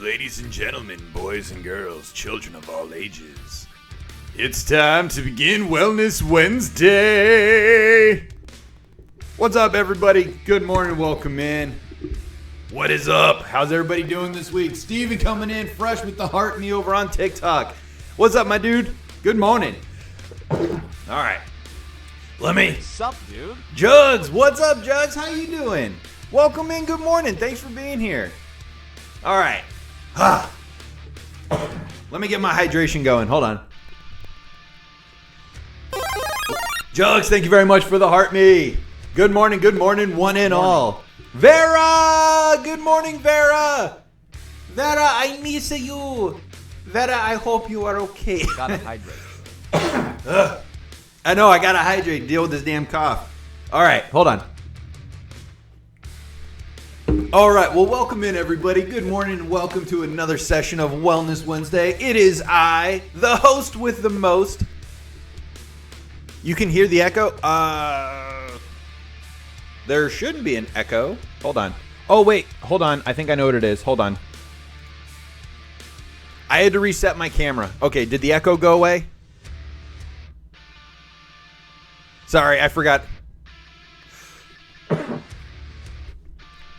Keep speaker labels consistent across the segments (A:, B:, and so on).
A: ladies and gentlemen, boys and girls, children of all ages. It's time to begin Wellness Wednesday. What's up, everybody? Good morning, welcome in. What is up? How's everybody doing this week? Steven coming in fresh with the heart me over on TikTok. What's up, my dude? Good morning. All right.
B: What's up, dude?
A: Jugs, what's up, Jugs? How you doing? Welcome in. Good morning. Thanks for being here. All right. Let me get my hydration going. Hold on. Jugs, thank you very much for the heart me. Good morning, one and all. Vera! Good morning, Vera! Vera, I miss you. Vera, I hope you are okay.
B: Gotta hydrate.
A: I know, I gotta hydrate, deal with this damn cough. All right, hold on. All right, well, welcome in, everybody. Good morning and welcome to another session of Wellness Wednesday. It is I, the host with the most. You can hear the echo? There shouldn't be an echo. Hold on. Oh, wait, hold on. I think I know what it is. Hold on. I had to reset my camera. Okay, did the echo go away? Sorry, I forgot.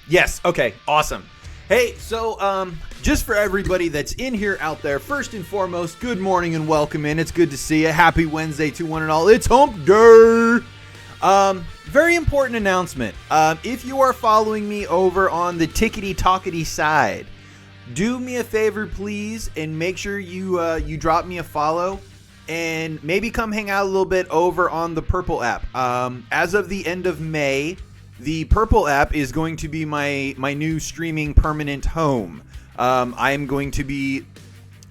A: Yes, okay, awesome. Hey, so, just for everybody that's in here out there, first and foremost, good morning and welcome in. It's good to see you. Happy Wednesday to one and all. It's hump day. Very important announcement. If you are following me over on the tickety-talkety side, do me a favor, please, and make sure you drop me a follow. And maybe come hang out a little bit over on the Purple app. As of the end of May, the Purple app is going to be my new streaming permanent home. I am going to be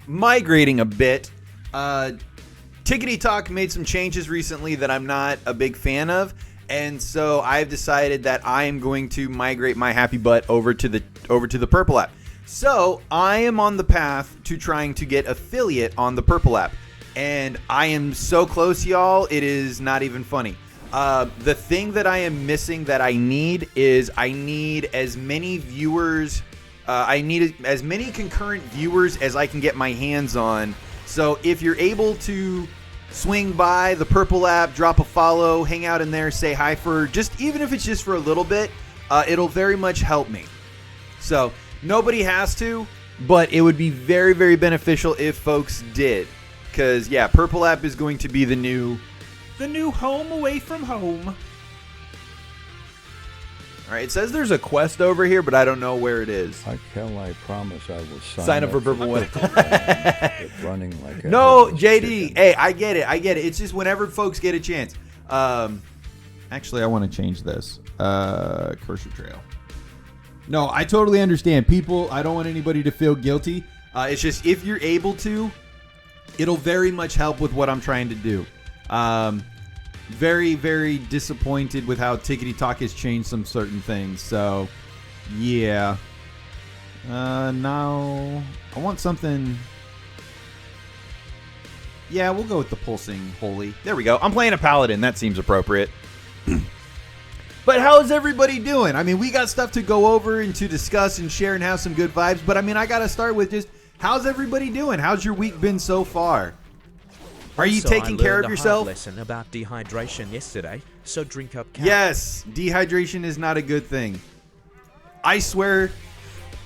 A: migrating a bit. Tickety Talk made some changes recently that I'm not a big fan of. And so I've decided that I am going to migrate my happy butt over to the Purple app. So I am on the path to trying to get affiliate on the Purple app. And I am so close, y'all, it is not even funny. The thing that I am missing that I need is I need as many viewers, I need as many concurrent viewers as I can get my hands on. So if you're able to swing by the Purple app, drop a follow, hang out in there, say hi for just, even if it's just for a little bit, it'll very much help me. So nobody has to, but it would be very, very beneficial if folks did. Because, yeah, Purple app is going to be the new home away from home. All right, it says there's a quest over here, but I don't know where it is.
C: I promise I will
A: sign up for Purple one.
C: It's running like a
A: no, JD. Hey, I get it. It's just whenever folks get a chance. Actually, I want to change this. Cursor trail. No, I totally understand. People, I don't want anybody to feel guilty. It's just if you're able to, it'll very much help with what I'm trying to do. Very, very disappointed with how Tickety Talk has changed some certain things. So, yeah. Now, I want something. Yeah, we'll go with the Pulsing Holy. There we go. I'm playing a Paladin. That seems appropriate. But how's everybody doing? I mean, we got stuff to go over and to discuss and share and have some good vibes. But, I mean, I got to start with just, how's everybody doing? How's your week been so far? Are you taking care of yourself?
D: I learned a lesson about dehydration yesterday, so drink up cap.
A: Yes, dehydration is not a good thing. I swear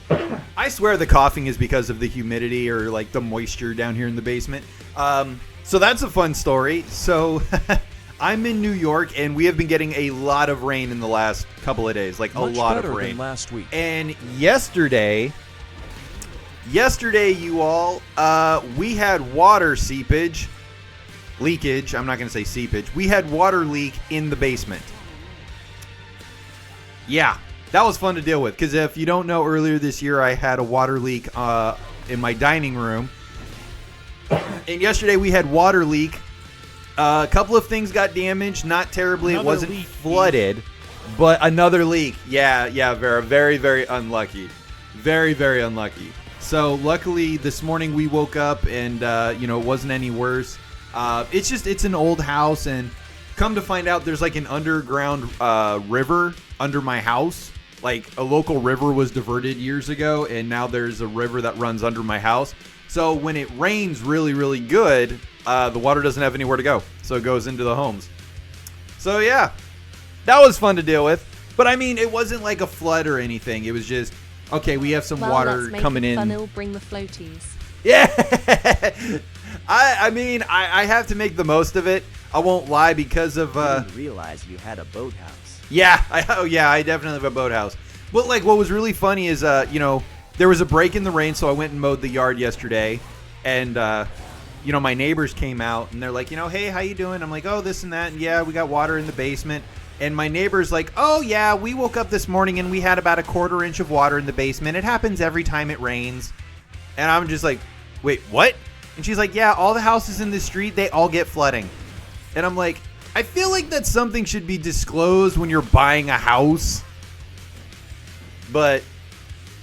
A: the coughing is because of the humidity or like the moisture down here in the basement. So that's a fun story. So I'm in New York and we have been getting a lot of rain in the last couple of days, like
D: Much
A: a lot
D: better
A: of rain.
D: Than last week.
A: And yesterday, you all, we had water leakage. I'm not going to say seepage. We had water leak in the basement. Yeah, that was fun to deal with. Because if you don't know, earlier this year, I had a water leak in my dining room. And yesterday, we had water leak. A couple of things got damaged. Not terribly. It wasn't flooded. But another leak. Yeah, Vera. Very, very unlucky. Very, very unlucky. So, luckily, this morning we woke up and, it wasn't any worse. It's an old house, and come to find out there's like an underground river under my house. like a local river was diverted years ago, and now there's a river that runs under my house. So when it rains really, really good, the water doesn't have anywhere to go. So it goes into the homes. So yeah, that was fun to deal with. But I mean, it wasn't like a flood or anything. It was just, okay, we have some water coming in.
E: Fun, it'll bring the floaties.
A: Yeah. I mean, I have to make the most of it. I won't lie because of...
B: I didn't realize you had a boathouse.
A: Yeah, I definitely have a boathouse. But like, what was really funny is, there was a break in the rain, so I went and mowed the yard yesterday, and my neighbors came out and they're like, hey, how you doing? I'm like, oh, this and that, and yeah, we got water in the basement. And my neighbor's like, oh yeah, we woke up this morning and we had about a 1/4 inch of water in the basement. It happens every time it rains. And I'm just like, wait, what? And she's like, yeah, all the houses in the street, they all get flooding. And I'm like, I feel like that something should be disclosed when you're buying a house. But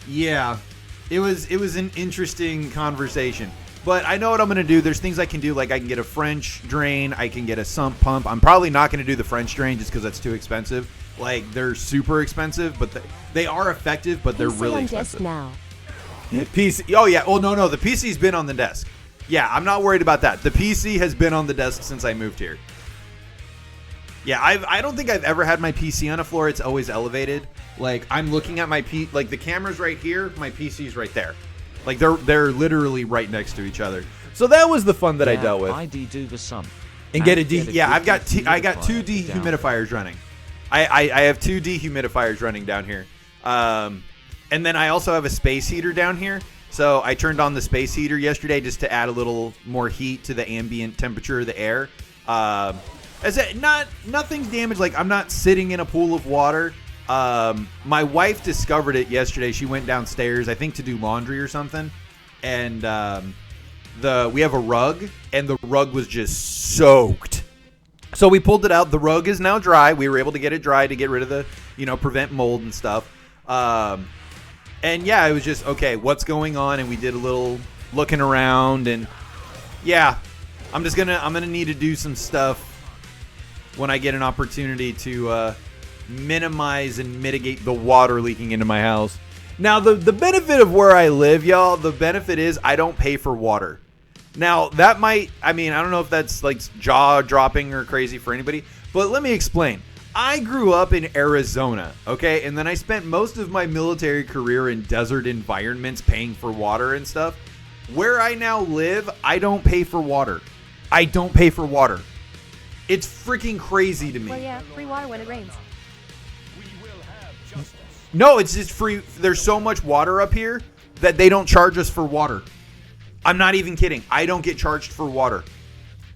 A: yeah, it was an interesting conversation. But I know what I'm going to do. There's things I can do, like I can get a French drain. I can get a sump pump. I'm probably not going to do the French drain just because that's too expensive. Like, they're super expensive, but they are effective, but they're really expensive.
E: Now.
A: PC. Oh, yeah. Oh, no. The PC's been on the desk. Yeah, I'm not worried about that. The PC has been on the desk since I moved here. Yeah, I don't think I've ever had my PC on a floor. It's always elevated. Like, I'm looking at my like the camera's right here, my PC's right there. Like, they're literally right next to each other. So that was the fun that I dealt with.
B: I do the sum.
A: And get a I've got I got 2 dehumidifiers running. I have 2 dehumidifiers running down here. And then I also have a space heater down here. So I turned on the space heater yesterday just to add a little more heat to the ambient temperature of the air. Nothing's damaged. Like, I'm not sitting in a pool of water. My wife discovered it yesterday. She went downstairs, I think, to do laundry or something. And we have a rug, and the rug was just soaked. So we pulled it out. The rug is now dry. We were able to get it dry to get rid of the, prevent mold and stuff. And yeah, it was just, okay, what's going on? And we did a little looking around, and yeah, I'm gonna need to do some stuff when I get an opportunity to minimize and mitigate the water leaking into my house. Now, the benefit of where I live, y'all, the benefit is I don't pay for water. Now, that might, I don't know if that's like jaw-dropping or crazy for anybody, but let me explain. I grew up in Arizona, okay? And then I spent most of my military career in desert environments paying for water and stuff. Where I now live, I don't pay for water. I don't pay for water. It's freaking crazy to me.
E: Well, yeah, free water when it rains.
A: No, it's just free. There's so much water up here that they don't charge us for water. I'm not even kidding. I don't get charged for water.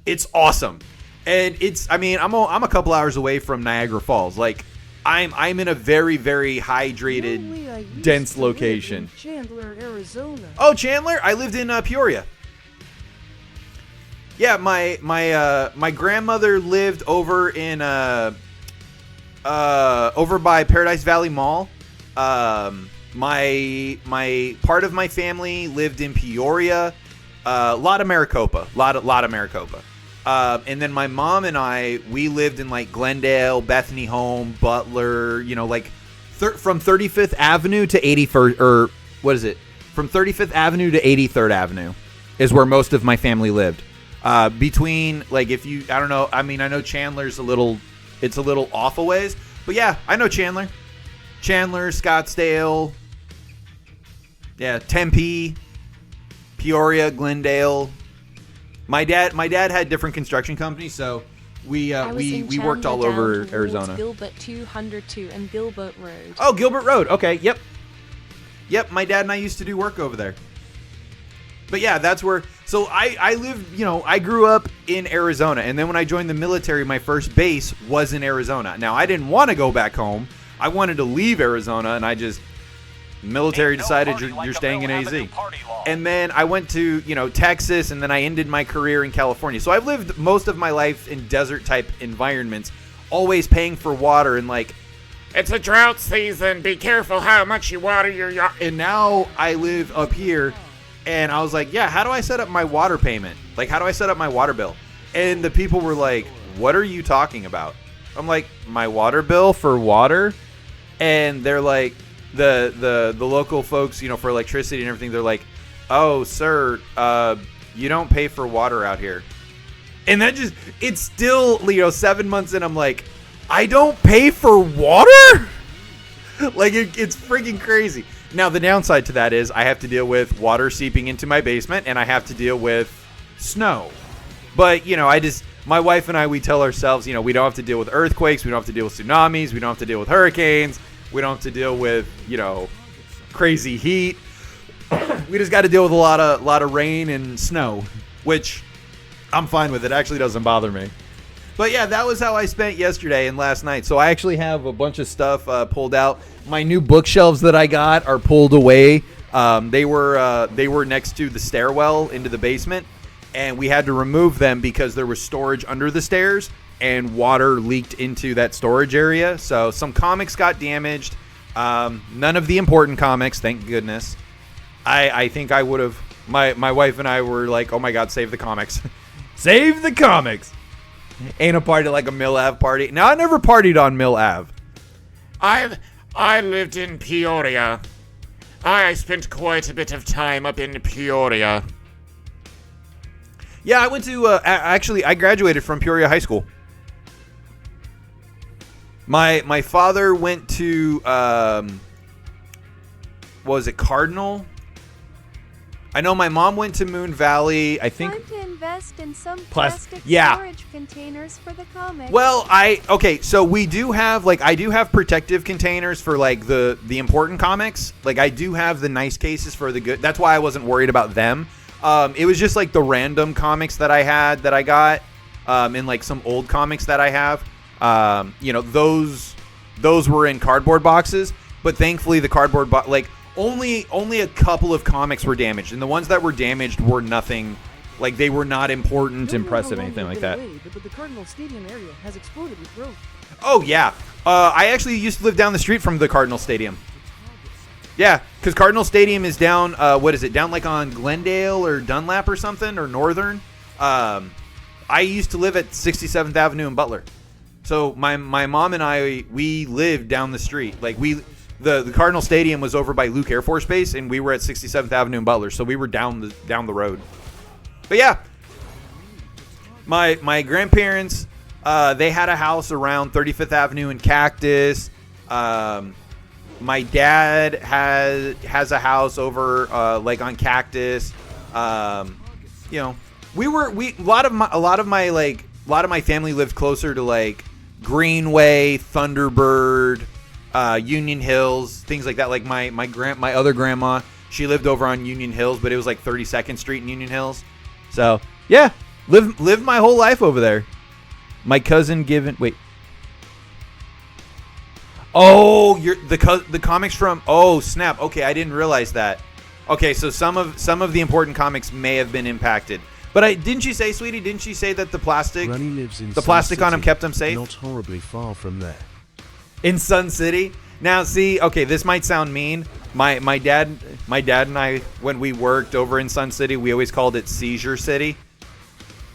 A: It's awesome. And I'm a couple hours away from Niagara Falls. Like, I'm in a very, very hydrated, dense location.
F: Chandler, Arizona.
A: Oh, Chandler? I lived in Peoria. Yeah, my grandmother lived over in over by Paradise Valley Mall. My part of my family lived in Peoria. A lot of Maricopa. Lot of Maricopa. And then my mom and we lived in like Glendale, Bethany Home, Butler, from 35th Avenue to 81st, or what is it? From 35th Avenue to 83rd Avenue is where most of my family lived. Between, like, I don't know, I know Chandler's it's a little off a ways, but yeah, I know Chandler, Scottsdale, yeah, Tempe, Peoria, Glendale. My dad had different construction companies, so we worked all over Arizona.
E: Gilbert 202 and Gilbert Road.
A: Oh, Gilbert Road. Okay, yep. My dad and I used to do work over there. But yeah, that's where. So I lived. I grew up in Arizona, and then when I joined the military, my first base was in Arizona. Now I didn't want to go back home. I wanted to leave Arizona, and military decided you're staying in AZ. And then I went to, Texas, and then I ended my career in California. So I've lived most of my life in desert-type environments, always paying for water and like, it's a drought season, be careful how much you water your yard. And now I live up here, and I was like, yeah, how do I set up my water payment? Like, how do I set up my water bill? And the people were like, what are you talking about? I'm like, my water bill for water? and they're like the local folks, you know, for electricity and everything. They're like, "Oh, sir, you don't pay for water out here." And that just, it's still, you know, 7 months in, I'm like, I don't pay for water? Like, it's freaking crazy. Now, the downside to that is I have to deal with water seeping into my basement, and I have to deal with snow. But, you know, my wife and I, we tell ourselves, you know, we don't have to deal with earthquakes, we don't have to deal with tsunamis, we don't have to deal with hurricanes, we don't have to deal with, you know, crazy heat. We just got to deal with a lot of rain and snow, which I'm fine with. It actually doesn't bother me. But yeah, that was how I spent yesterday and last night. So I actually have a bunch of stuff pulled out. My new bookshelves that I got are pulled away. They were next to the stairwell into the basement, and we had to remove them because there was storage under the stairs and water leaked into that storage area. So some comics got damaged. None of the important comics, thank goodness. I think I would have. My wife and I were like, "Oh my God, save the comics." Save the comics. Ain't a party like a Mill Ave party. Now, I never partied on Mill Ave.
F: I lived in Peoria. I spent quite a bit of time up in Peoria.
A: Yeah, I went to, actually, I graduated from Peoria High School. My father went to, what was it, Cardinal? I know my mom went to Moon Valley. I think.
G: Time to invest in some
A: Plastic-
G: plastic
A: yeah.
G: storage containers for the comics.
A: Well, okay, so we do have, like, I do have protective containers for, like, the important comics. Like, I do have the nice cases for the good. That's why I wasn't worried about them. It was just, like, the random comics that I got, and, like, some old comics that I have. You know, those were in cardboard boxes, but thankfully the cardboard box, like, only a couple of comics were damaged, and the ones that were damaged were nothing, like, they were not important, impressive, anything like that.
H: But the Cardinal Stadium area has exploded with growth.
A: Oh, yeah. I actually used to live down the street from the Cardinal Stadium. Yeah, because Cardinal Stadium is down, what is it, down like on Glendale or Dunlap or something, or Northern. I used to live at 67th Avenue in Butler. So my mom and I, we lived down the street. Like, the Cardinal Stadium was over by Luke Air Force Base, and we were at 67th Avenue in Butler, so we were down the road. But yeah, my grandparents, they had a house around 35th Avenue in Cactus. My dad has a house over like on Cactus. You know, a lot of my family lived closer to like Greenway, Thunderbird, Union Hills, things like that. Like my other grandma, she lived over on Union Hills, but it was like 32nd Street in Union Hills. So yeah, lived my whole life over there. My cousin wait. Oh, the comics from. Oh snap! Okay, I didn't realize that. Okay, so some of the important comics may have been impacted. But didn't you say, sweetie? Didn't she say that the plastic on them kept them safe?
I: Not horribly far from there.
A: In Sun City. Now, see, okay, this might sound mean. My dad and I, when we worked over in Sun City, we always called it Seizure City.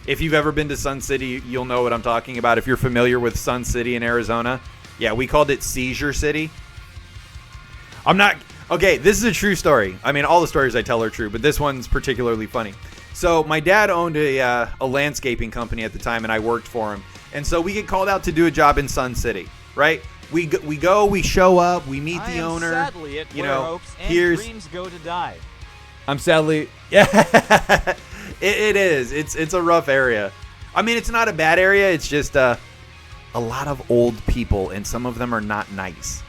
A: If you've ever been to Sun City, you'll know what I'm talking about. If you're familiar with Sun City in Arizona, yeah, we called it Seizure City. Okay, this is a true story. I mean, all the stories I tell are true, but this one's particularly funny. So my dad owned a landscaping company at the time, and I worked for him. And so we get called out to do a job in Sun City, right? We go, we show up, we meet the owner.
J: Sadly at where hopes and dreams go to die.
A: I'm sadly, yeah, it is. It's a rough area. I mean, it's not a bad area. It's just a lot of old people, and some of them are not nice.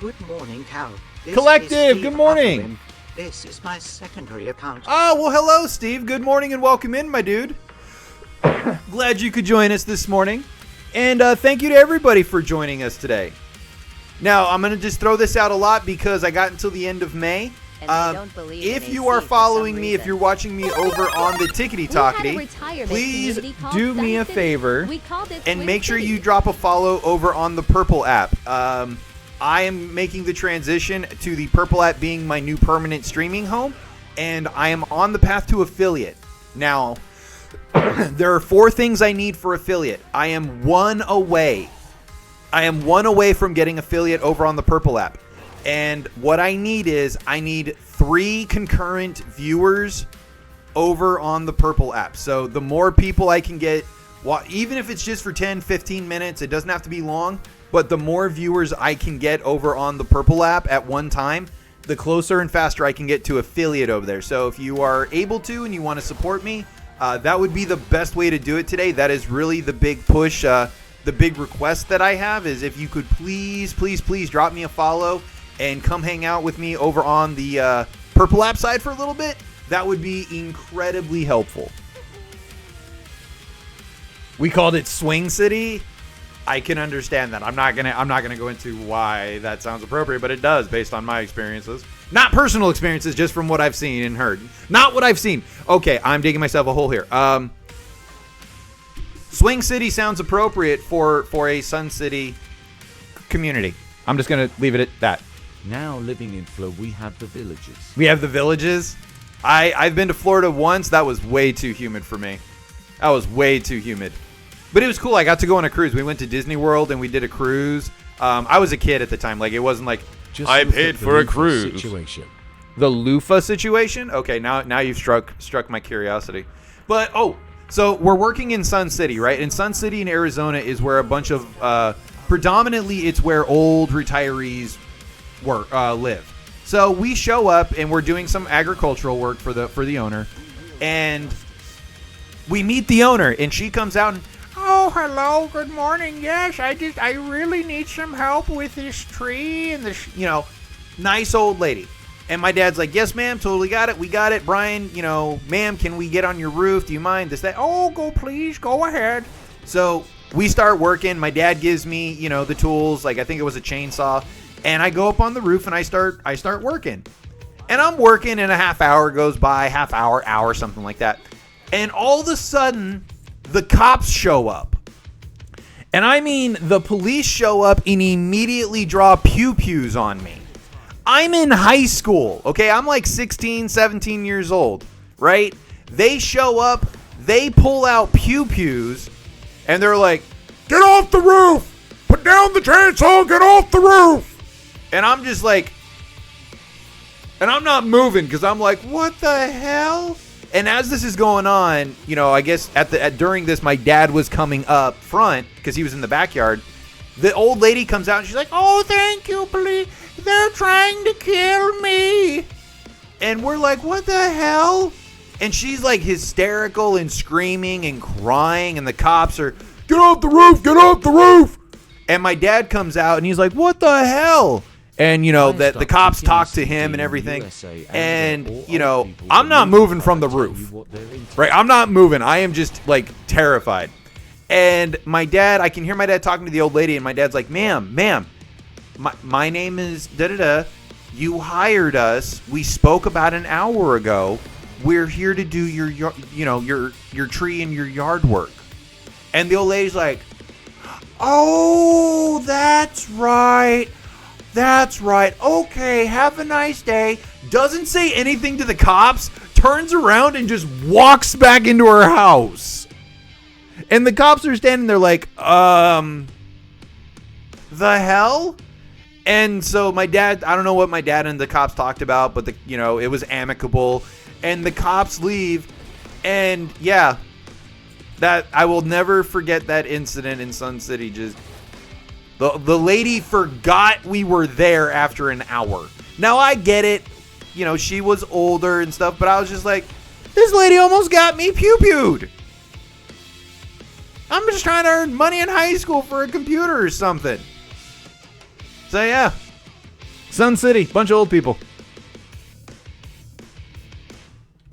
K: Good morning, Cal. This
A: Collective,
K: is
A: good
K: Steve
A: morning.
K: Upwin. This is my secondary account.
A: Oh, well, hello, Steve. Good morning and welcome in, my dude. Glad you could join us this morning. And thank you to everybody for joining us today. Now, I'm going to just throw this out a lot because I got until the end of May. If you are following me, if you're watching me over on the Tickety Talkety, please do me a favor and make sure you drop a follow over on the Purple app. I am making the transition to the Purple app being my new permanent streaming home, and I am on the path to affiliate. Now, there are 4 things I need for affiliate. I am 1 away I am one away from getting affiliate over on the Purple app. And what I need 3 concurrent viewers over on the Purple app. So the more people I can get, even if it's just for 10, 15 minutes, it doesn't have to be long, but the more viewers I can get over on the Purple app at one time, the closer and faster I can get to affiliate over there. So if you are able to and you want to support me, that would be the best way to do it today. That is really the big push. The big request that I have is if you could please drop me a follow and come hang out with me over on the Purple app side for a little bit. That would be incredibly helpful. We called it Swing City. I can understand that. I'm not gonna go into why that sounds appropriate, but it does based on my experiences. Not personal experiences, just from what I've seen and heard. Not what I've seen. Okay, I'm digging myself a hole here. Swing City sounds appropriate for a Sun City community. I'm just gonna leave it at that.
B: Now living in Flo, we have the villages.
A: We have the villages. I've been to Florida once. That was way too humid for me. That was way too humid. But it was cool. I got to go on a cruise. We went to Disney World and we did a cruise. I was a kid at the time. Like, it wasn't like,
I: Just
A: I
I: look
A: paid
I: at the
A: for a
I: local
A: cruise.
I: Situation.
A: The loofah situation? Okay, now you've struck my curiosity. But, so we're working in Sun City, right? And Sun City in Arizona is where a bunch of, predominantly it's where old retirees live. So we show up and we're doing some agricultural work for the owner, and we meet the owner, and she comes out and, oh, hello, good morning. Yes, I really need some help with this tree and this, nice old lady. And my dad's like, yes, ma'am, totally got it. We got it. Brian, ma'am, can we get on your roof? Do you mind this, that? Oh, please, go ahead. So we start working. My dad gives me, the tools. Like, I think it was a chainsaw. And I go up on the roof and I start working. And I'm working and a half hour goes by, hour, something like that. And all of a sudden, the cops show up. And I mean, the police show up and immediately draw pew-pews on me. I'm in high school, okay? I'm like 16, 17 years old, right? They show up, they pull out pew-pews, and they're like, get off the roof! Put down the chainsaw, get off the roof! And I'm just like, and I'm not moving because I'm like, what the hell? And as this is going on, I guess during this, my dad was coming up front because he was in the backyard. The old lady comes out and she's like, oh, thank you, police. They're trying to kill me. And we're like, what the hell? And she's like hysterical and screaming and crying. And the cops are, get off the roof, get off the roof. And my dad comes out and he's like, what the hell? And, that the cops talk to him and everything. And, I'm not moving from the roof. Right? I'm not moving. I am just, like, terrified. And my dad, I can hear my dad talking to the old lady. And my dad's like, ma'am, my name is da-da-da. You hired us. We spoke about an hour ago. We're here to do your tree and your yard work. And the old lady's like, oh, that's right. That's right. Okay, have a nice day. Doesn't say anything to the cops, turns around and just walks back into her house. And the cops are standing there like, the hell? And so my dad, I don't know what my dad and the cops talked about, but it was amicable. And the cops leave. And yeah, that I will never forget that incident in Sun City. Just the lady forgot we were there after an hour. Now I get it. She was older and stuff, but I was just like, this lady almost got me pew-pewed. I'm just trying to earn money in high school for a computer or something. So yeah, Sun City, bunch of old people.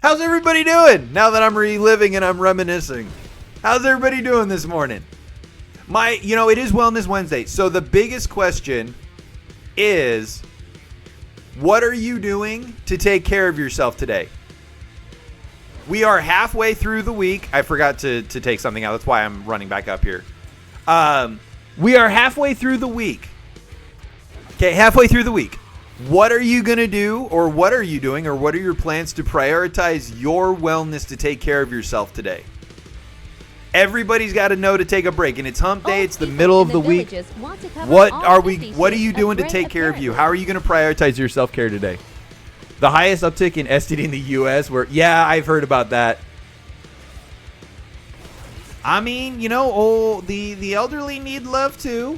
A: How's everybody doing now that I'm reliving and I'm reminiscing? How's everybody doing this morning? It is Wellness Wednesday. So the biggest question is, what are you doing to take care of yourself today? We are halfway through the week. I forgot to take something out. That's why I'm running back up here. We are halfway through the week. Okay, halfway through the week. What are you going to do, or what are you doing, or what are your plans to prioritize your wellness to take care of yourself today? Everybody's got to know to take a break, and it's hump day. It's the middle of the week. What are you doing to take care of you? How are you going to prioritize your self-care today? The highest uptick in STD in the U.S. I've heard about that. I mean, the elderly need love too.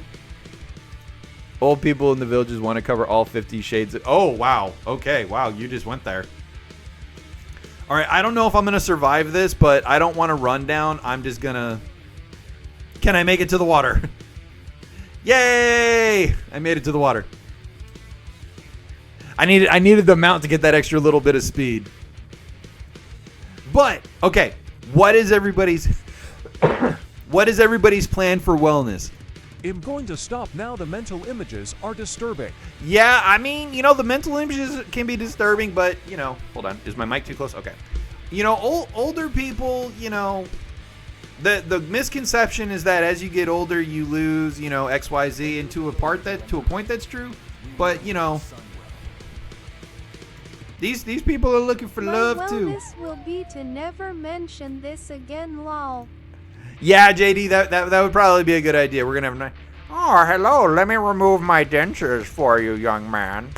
A: Old people in the villages want to cover all 50 shades. Oh, wow. Okay, wow, you just went there. All right, I don't know if I'm going to survive this, but I don't want to run down. I'm just going to... Can I make it to the water? Yay! I made it to the water. I needed the mount to get that extra little bit of speed. But, okay, what is everybody's plan for wellness?
L: I'm going to stop now. The mental images are disturbing.
A: Yeah, I mean, the mental images can be disturbing, but, hold on. Is my mic too close? Okay. Older people, the misconception is that as you get older, you lose, X, Y, Z, and to a point that's true. But, these people are looking for love too.
G: My wellness will be to never mention this again, lol.
A: Yeah, JD, that would probably be a good idea. We're gonna have a night.
F: Oh, hello. Let me remove my dentures for you, young man.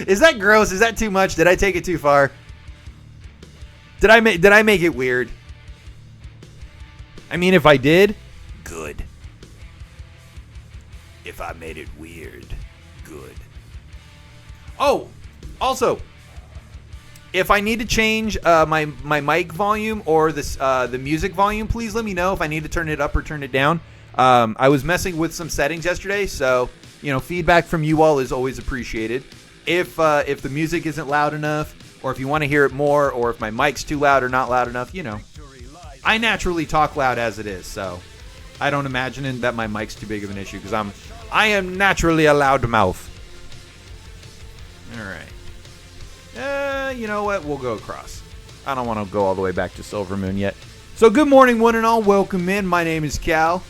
A: Is that gross? Is that too much? Did I take it too far? Did I make it weird? I mean, if I did, good. If I made it weird, good. Oh, also, if I need to change my mic volume or the music volume, please let me know if I need to turn it up or turn it down. I was messing with some settings yesterday, so feedback from you all is always appreciated. If the music isn't loud enough, or if you want to hear it more, or if my mic's too loud or not loud enough, I naturally talk loud as it is, so I don't imagine that my mic's too big of an issue because I am naturally a loud mouth. All right. You know what? We'll go across. I don't want to go all the way back to Silver Moon yet. So good morning, one and all. Welcome in. My name is Cal.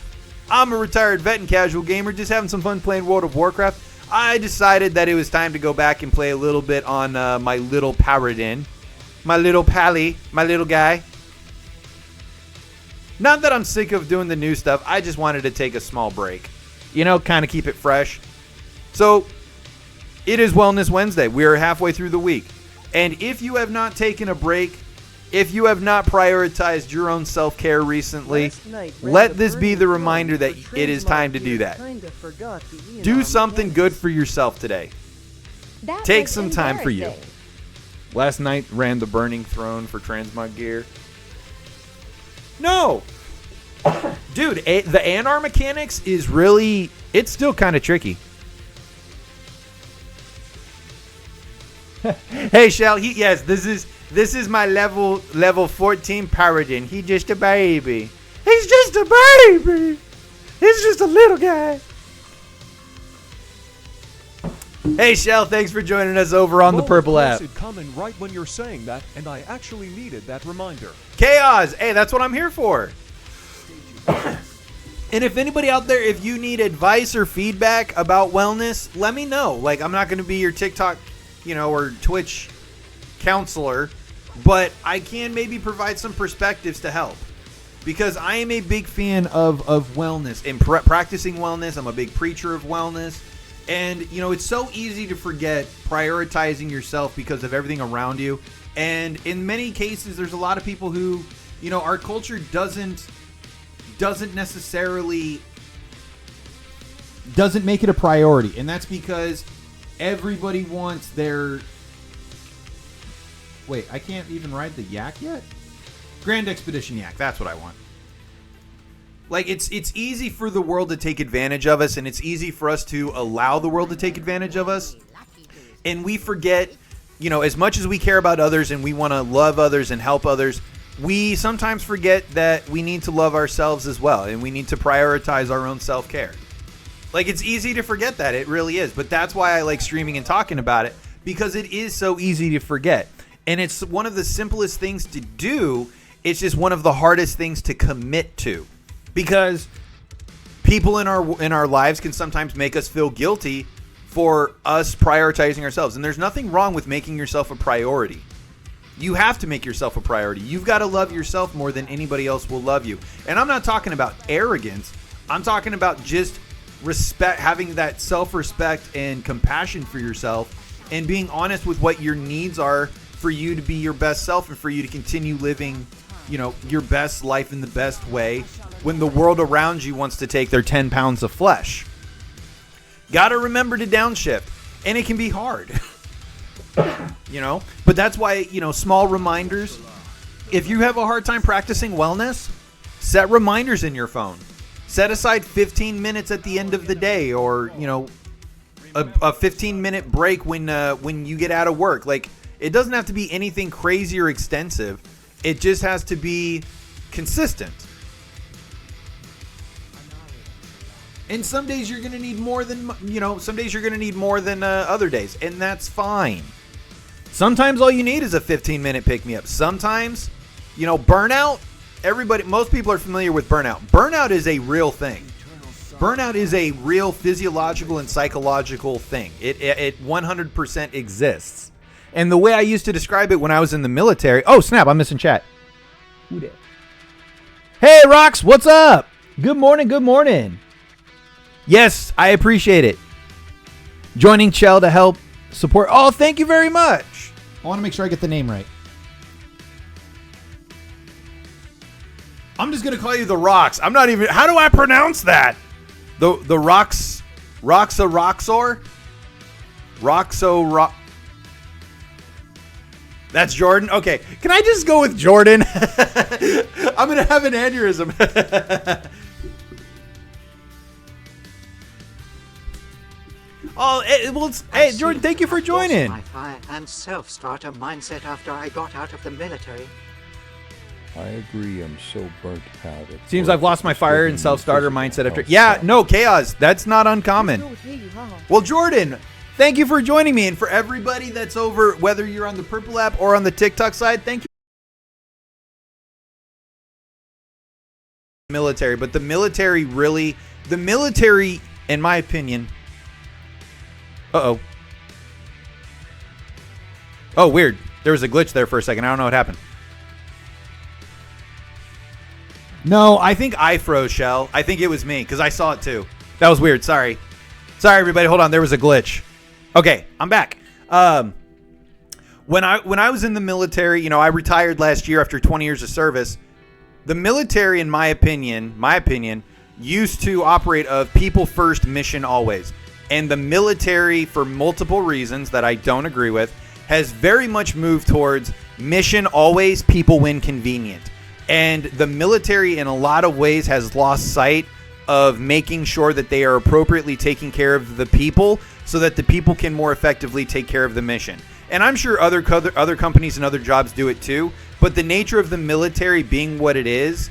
A: I'm a retired vet and casual gamer, just having some fun playing World of Warcraft. I decided that it was time to go back and play a little bit on my little Paladin. My little Pally. My little guy. Not that I'm sick of doing the new stuff. I just wanted to take a small break. Kind of keep it fresh. So, it is Wellness Wednesday. We are halfway through the week. And if you have not taken a break, if you have not prioritized your own self-care recently, let this be the reminder that it is time to do that. Do something good for yourself today. Take some time for you. Last night ran the Burning Throne for Transmog Gear. No! Dude, the ANR mechanics is really... It's still kind of tricky. Hey, Shell. Yes, this is my level 14 Paladin. He's just a baby. He's just a baby. He's just a little guy. Hey, Shell. Thanks for joining us over on the Purple app.
L: Coming right when you're saying that, and I actually needed that reminder.
A: Chaos. Hey, that's what I'm here for. And if anybody out there, if you need advice or feedback about wellness, let me know. Like, I'm not going to be your TikTok, or Twitch counselor, but I can maybe provide some perspectives to help. Because I am a big fan of wellness and practicing wellness. I'm a big preacher of wellness. And, it's so easy to forget prioritizing yourself because of everything around you. And in many cases, there's a lot of people who, our culture doesn't necessarily make it a priority. And that's because everybody wants their... Wait, I can't even ride the yak yet? Grand Expedition yak, that's what I want. Like, it's easy for the world to take advantage of us, and it's easy for us to allow the world to take advantage of us. And we forget, as much as we care about others and we want to love others and help others, we sometimes forget that we need to love ourselves as well, and we need to prioritize our own self-care. Like, it's easy to forget that. It really is. But that's why I like streaming and talking about it, because it is so easy to forget. And it's one of the simplest things to do. It's just one of the hardest things to commit to. Because people in our lives can sometimes make us feel guilty for us prioritizing ourselves. And there's nothing wrong with making yourself a priority. You have to make yourself a priority. You've got to love yourself more than anybody else will love you. And I'm not talking about arrogance. I'm talking about just respect, having that self-respect and compassion for yourself, and being honest with what your needs are for you to be your best self and for you to continue living, your best life in the best way when the world around you wants to take their 10 pounds of flesh. Got to remember to downshift, and it can be hard. But that's why, small reminders. If you have a hard time practicing wellness, set reminders in your phone. Set aside 15 minutes at the end of the day, or, a 15-minute break when you get out of work. Like, it doesn't have to be anything crazy or extensive. It just has to be consistent. And some days you're going to need more than, some days you're going to need more than other days, and that's fine. Sometimes all you need is a 15-minute pick-me-up. Sometimes, burnout, most people are familiar with burnout. Burnout is a real thing. Burnout is a real physiological and psychological thing. It 100% exists. And the way I used to describe it when I was in the military... Oh, snap, I'm missing chat. Who dat? Hey, Rox, what's up? Good morning, good morning. Yes, I appreciate it. Joining Chell to help support. Oh, thank you very much. I want to make sure I get the name right. I'm just going to call you the Rox. I'm not even... How do I pronounce that? The Rox... Roxor? That's Jordan? Okay. Can I just go with Jordan? I'm going to have an aneurysm. Hey, Jordan, thank you for joining.
K: My fire and self-starter mindset after I got out of the military.
C: I agree. I'm so burnt out.
A: Seems I've lost my fire and self-starter mindset after... Yeah, no, Chaos. That's not uncommon. Well, Jordan, thank you for joining me. And for everybody that's over, whether you're on the Purple app or on the TikTok side, thank you. Military, but the military, in my opinion... Uh-oh. Oh, weird. There was a glitch there for a second. I don't know what happened. No, I think I froze, Shell. I think it was me, because I saw it too. That was weird. Sorry. Sorry, everybody. Hold on. There was a glitch. Okay, I'm back. When I was in the military, I retired last year after 20 years of service. The military, in my opinion, used to operate of people first, mission always. And the military, for multiple reasons that I don't agree with, has very much moved towards mission always, people win convenient. And the military, in a lot of ways, has lost sight of making sure that they are appropriately taking care of the people so that the people can more effectively take care of the mission. And I'm sure other companies and other jobs do it too. But the nature of the military being what it is,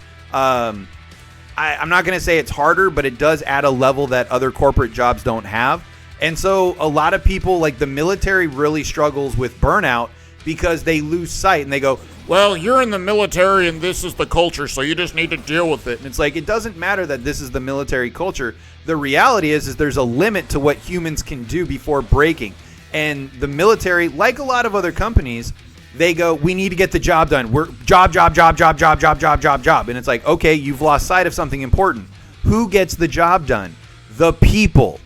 A: I'm not going to say it's harder, but it does add a level that other corporate jobs don't have. And so a lot of people, like the military, really struggles with burnout because they lose sight and they go,
F: well, you're in the military and this is the culture, so you just need to deal with it.
A: And it's like, it doesn't matter that this is the military culture. The reality is there's a limit to what humans can do before breaking. And the military, like a lot of other companies, they go, we need to get the job done. We're job. And it's like, okay, you've lost sight of something important. Who gets the job done? The people.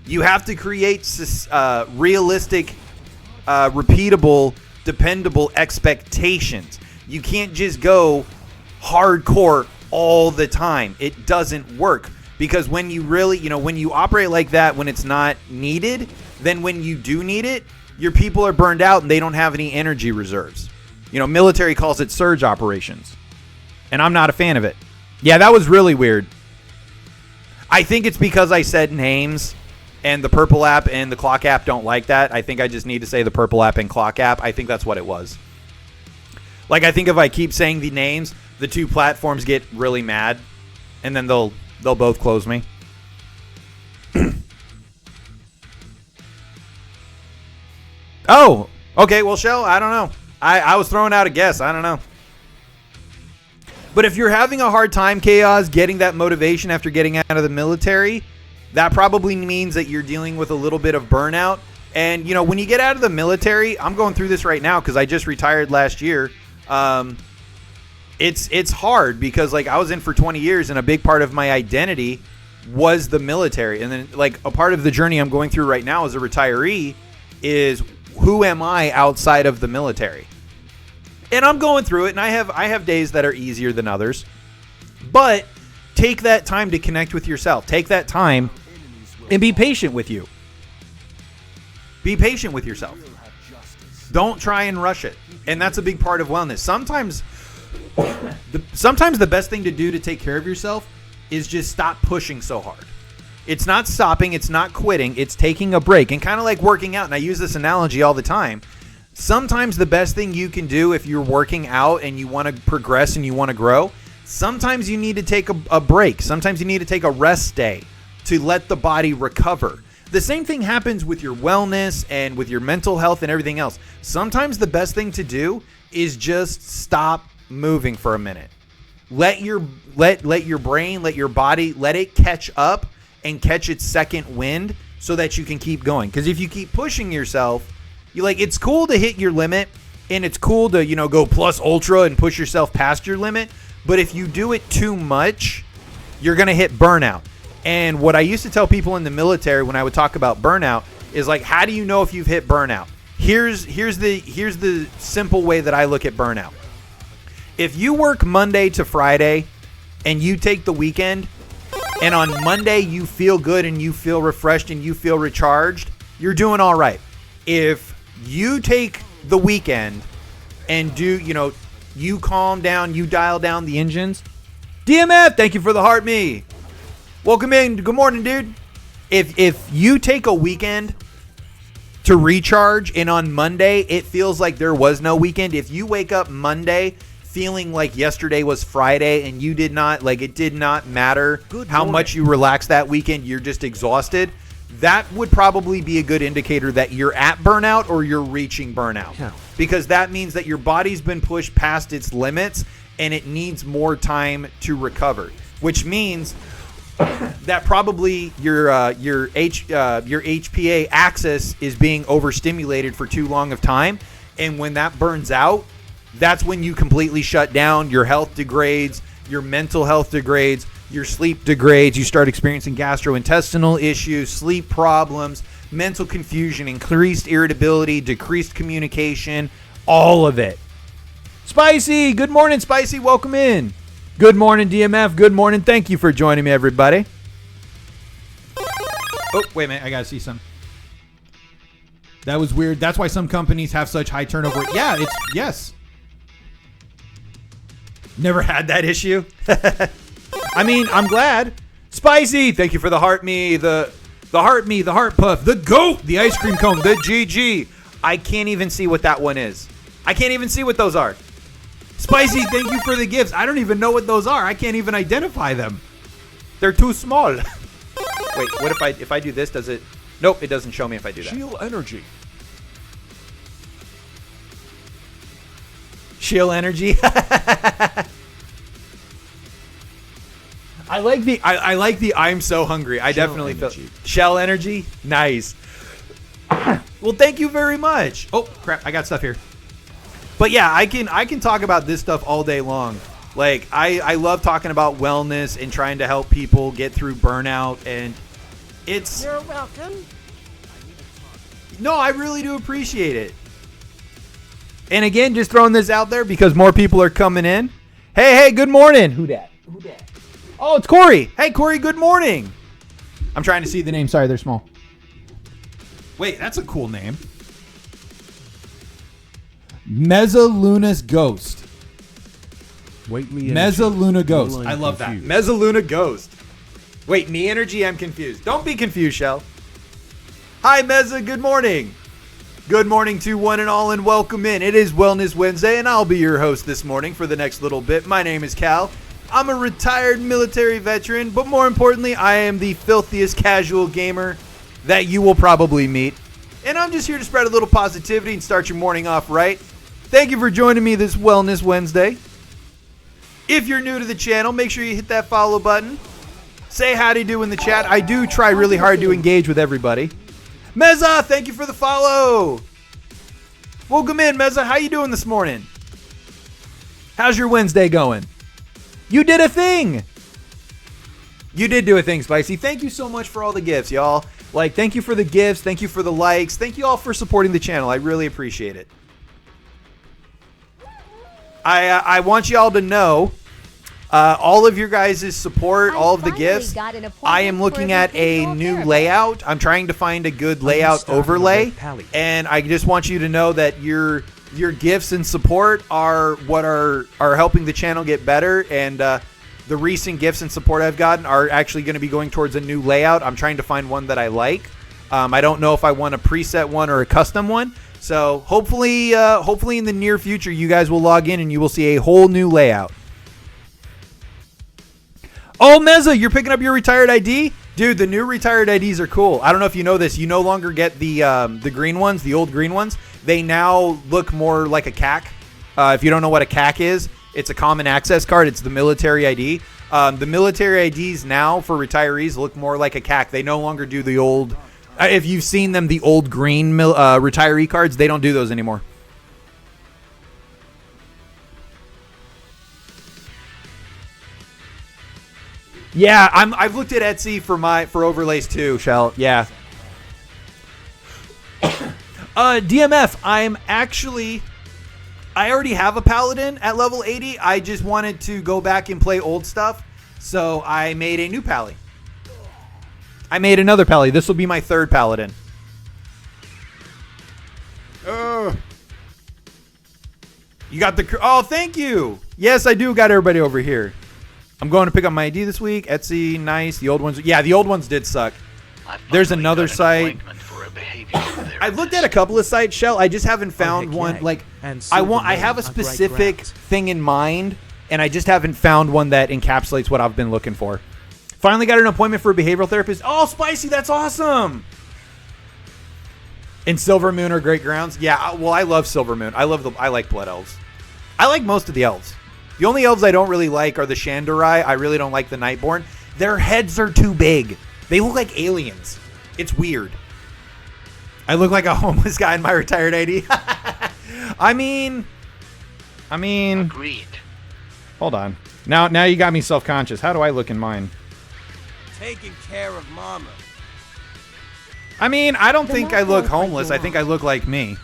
A: You have to create realistic, repeatable, dependable expectations. You can't just go hardcore all the time. It doesn't work. Because when you really, when you operate like that, when it's not needed, then when you do need it, your people are burned out and they don't have any energy reserves. Military calls it surge operations. And I'm not a fan of it. Yeah, that was really weird. I think it's because I said names and the Purple app and the Clock app don't like that. I think I just need to say the Purple app and Clock app. I think that's what it was. Like, I think if I keep saying the names, the two platforms get really mad and then they'll both close me. Oh, okay. Well, Shell, I don't know. I was throwing out a guess. I don't know. But if you're having a hard time, Chaos, getting that motivation after getting out of the military, that probably means that you're dealing with a little bit of burnout. And, you know, when you get out of the military, I'm going through this right now because I just retired last year. It's hard because, like, I was in for 20 years and a big part of my identity was the military. And then, like, a part of the journey I'm going through right now as a retiree is who am I outside of the military? And I'm going through it, and I have days that are easier than others. But take that time to connect with yourself. Take that time and be patient with you. Be patient with yourself. Don't try and rush it. And that's a big part of wellness. Sometimes the best thing to do to take care of yourself is just stop pushing so hard. It's not stopping. It's not quitting. It's taking a break. And kind of like working out, and I use this analogy all the time, sometimes the best thing you can do if you're working out and you want to progress and you want to grow, sometimes you need to take a break. Sometimes you need to take a rest day to let the body recover. The same thing happens with your wellness and with your mental health and everything else. Sometimes the best thing to do is just stop moving for a minute. Let your brain, let your body, let it catch up and catch its second wind so that you can keep going. Because if you keep pushing yourself, it's cool to hit your limit and it's cool to, go plus ultra and push yourself past your limit. But if you do it too much, you're going to hit burnout. And what I used to tell people in the military when I would talk about burnout is like, how do you know if you've hit burnout? Here's the simple way that I look at burnout. If you work Monday to Friday and you take the weekend and on Monday you feel good and you feel refreshed and you feel recharged, you're doing all right. If you take the weekend and you calm down, you dial down the engines. DMF, thank you for the heart me. Welcome in. Good morning, dude. If you take a weekend to recharge and on Monday it feels like there was no weekend, if you wake up Monday feeling like yesterday was Friday and you did not, it did not matter how much you relaxed that weekend, you're just exhausted, that would probably be a good indicator that you're at burnout or you're reaching burnout. Yeah. Because that means that your body's been pushed past its limits and it needs more time to recover, which means that probably your HPA axis is being overstimulated for too long of time, and when that burns out, that's when you completely shut down. Your health degrades, your mental health degrades, your sleep degrades, you start experiencing gastrointestinal issues, sleep problems, mental confusion, increased irritability, decreased communication, all of it. Spicy, good morning, Spicy, welcome in. Good morning, DMF. Good morning. Thank you for joining me, everybody. Oh, wait a minute. I got to see some. That was weird. That's why some companies have such high turnover. Yeah, yes. Never had that issue. I mean, I'm glad. Spicy, thank you for the heart me, the heart me, the heart puff, the goat, the ice cream cone, the GG. I can't even see what that one is. I can't even see what those are. Spicy, thank you for the gifts. I don't even know what those are. I can't even identify them. They're too small. Wait, what if I do this? Does it? Nope, it doesn't show me if I do that.
L: Shield energy.
A: Shield energy. I like the I'm so hungry. I definitely feel shell energy. Nice. Well, thank you very much. Oh crap, I got stuff here. But yeah, I can talk about this stuff all day long. Like I love talking about wellness and trying to help people get through burnout, and it's.
H: You're welcome.
A: No, I really do appreciate it. And again, just throwing this out there because more people are coming in. Hey, good morning. Who dat? Oh, it's Corey. Hey, Corey, good morning. I'm trying to see the name. Sorry, they're small. Wait, that's a cool name. Mezzalunus Ghost. Mezzaluna Ghost. I love that. Mezzaluna Ghost. Wait, me energy? I'm confused. Don't be confused, Shell. Hi, Mezza. Good morning. Good morning to one and all, and welcome in. It is Wellness Wednesday, and I'll be your host this morning for the next little bit. My name is Cal. I'm a retired military veteran, but more importantly, I am the filthiest casual gamer that you will probably meet. And I'm just here to spread a little positivity and start your morning off right. Thank you for joining me this Wellness Wednesday. If you're new to the channel, make sure you hit that follow button. Say howdy do in the chat. I do try really hard to engage with everybody. Meza, thank you for the follow. Welcome in, Meza. How you doing this morning? How's your Wednesday going? You did a thing. You did do a thing, Spicy. Thank you so much for all the gifts, y'all. Like, thank you for the gifts. Thank you for the likes. Thank you all for supporting the channel. I really appreciate it. I want y'all to know all of your guys' support, all of the gifts. I am looking at a new layout. I'm trying to find a good layout overlay. And I just want you to know that your gifts and support are what are helping the channel get better. And the recent gifts and support I've gotten are actually going to be going towards a new layout. I'm trying to find one that I like. I don't know if I want a preset one or a custom one. So hopefully in the near future, you guys will log in and you will see a whole new layout. Oh, Meza, you're picking up your retired ID? Dude, the new retired IDs are cool. I don't know if you know this. You no longer get the green ones, the old green ones. They now look more like a CAC. If you don't know what a CAC is, it's a common access card. It's the military ID. The military IDs now for retirees look more like a CAC. They no longer do the old... if you've seen them, the old green retiree cards, they don't do those anymore. Yeah, I've looked at Etsy for overlays too, Shell. Yeah. DMF, I already have a Paladin at level 80. I just wanted to go back and play old stuff, so I made a new Pally. I made another Pally. This will be my third Paladin. You got the... Oh, thank you. Yes, I do got everybody over here. I'm going to pick up my ID this week. Etsy, nice. The old ones... Yeah, the old ones did suck. There's another site. I've looked at a couple of sites, Shell. I just haven't found one. Like, I have a specific thing in mind, and I just haven't found one that encapsulates what I've been looking for. Finally got an appointment for a behavioral therapist. Oh, Spicy, that's awesome. And Silver Moon are great grounds. Yeah, well, I love Silver Moon. I like Blood Elves. I like most of the elves. The only elves I don't really like are the Shandarai. I really don't like the Nightborn. Their heads are too big. They look like aliens. It's weird. I look like a homeless guy in my retired ID. I mean. Agreed. Hold on. Now you got me self-conscious. How do I look in mine?
J: Taking care of mama.
A: I mean, I don't think I look homeless. I think I look like me.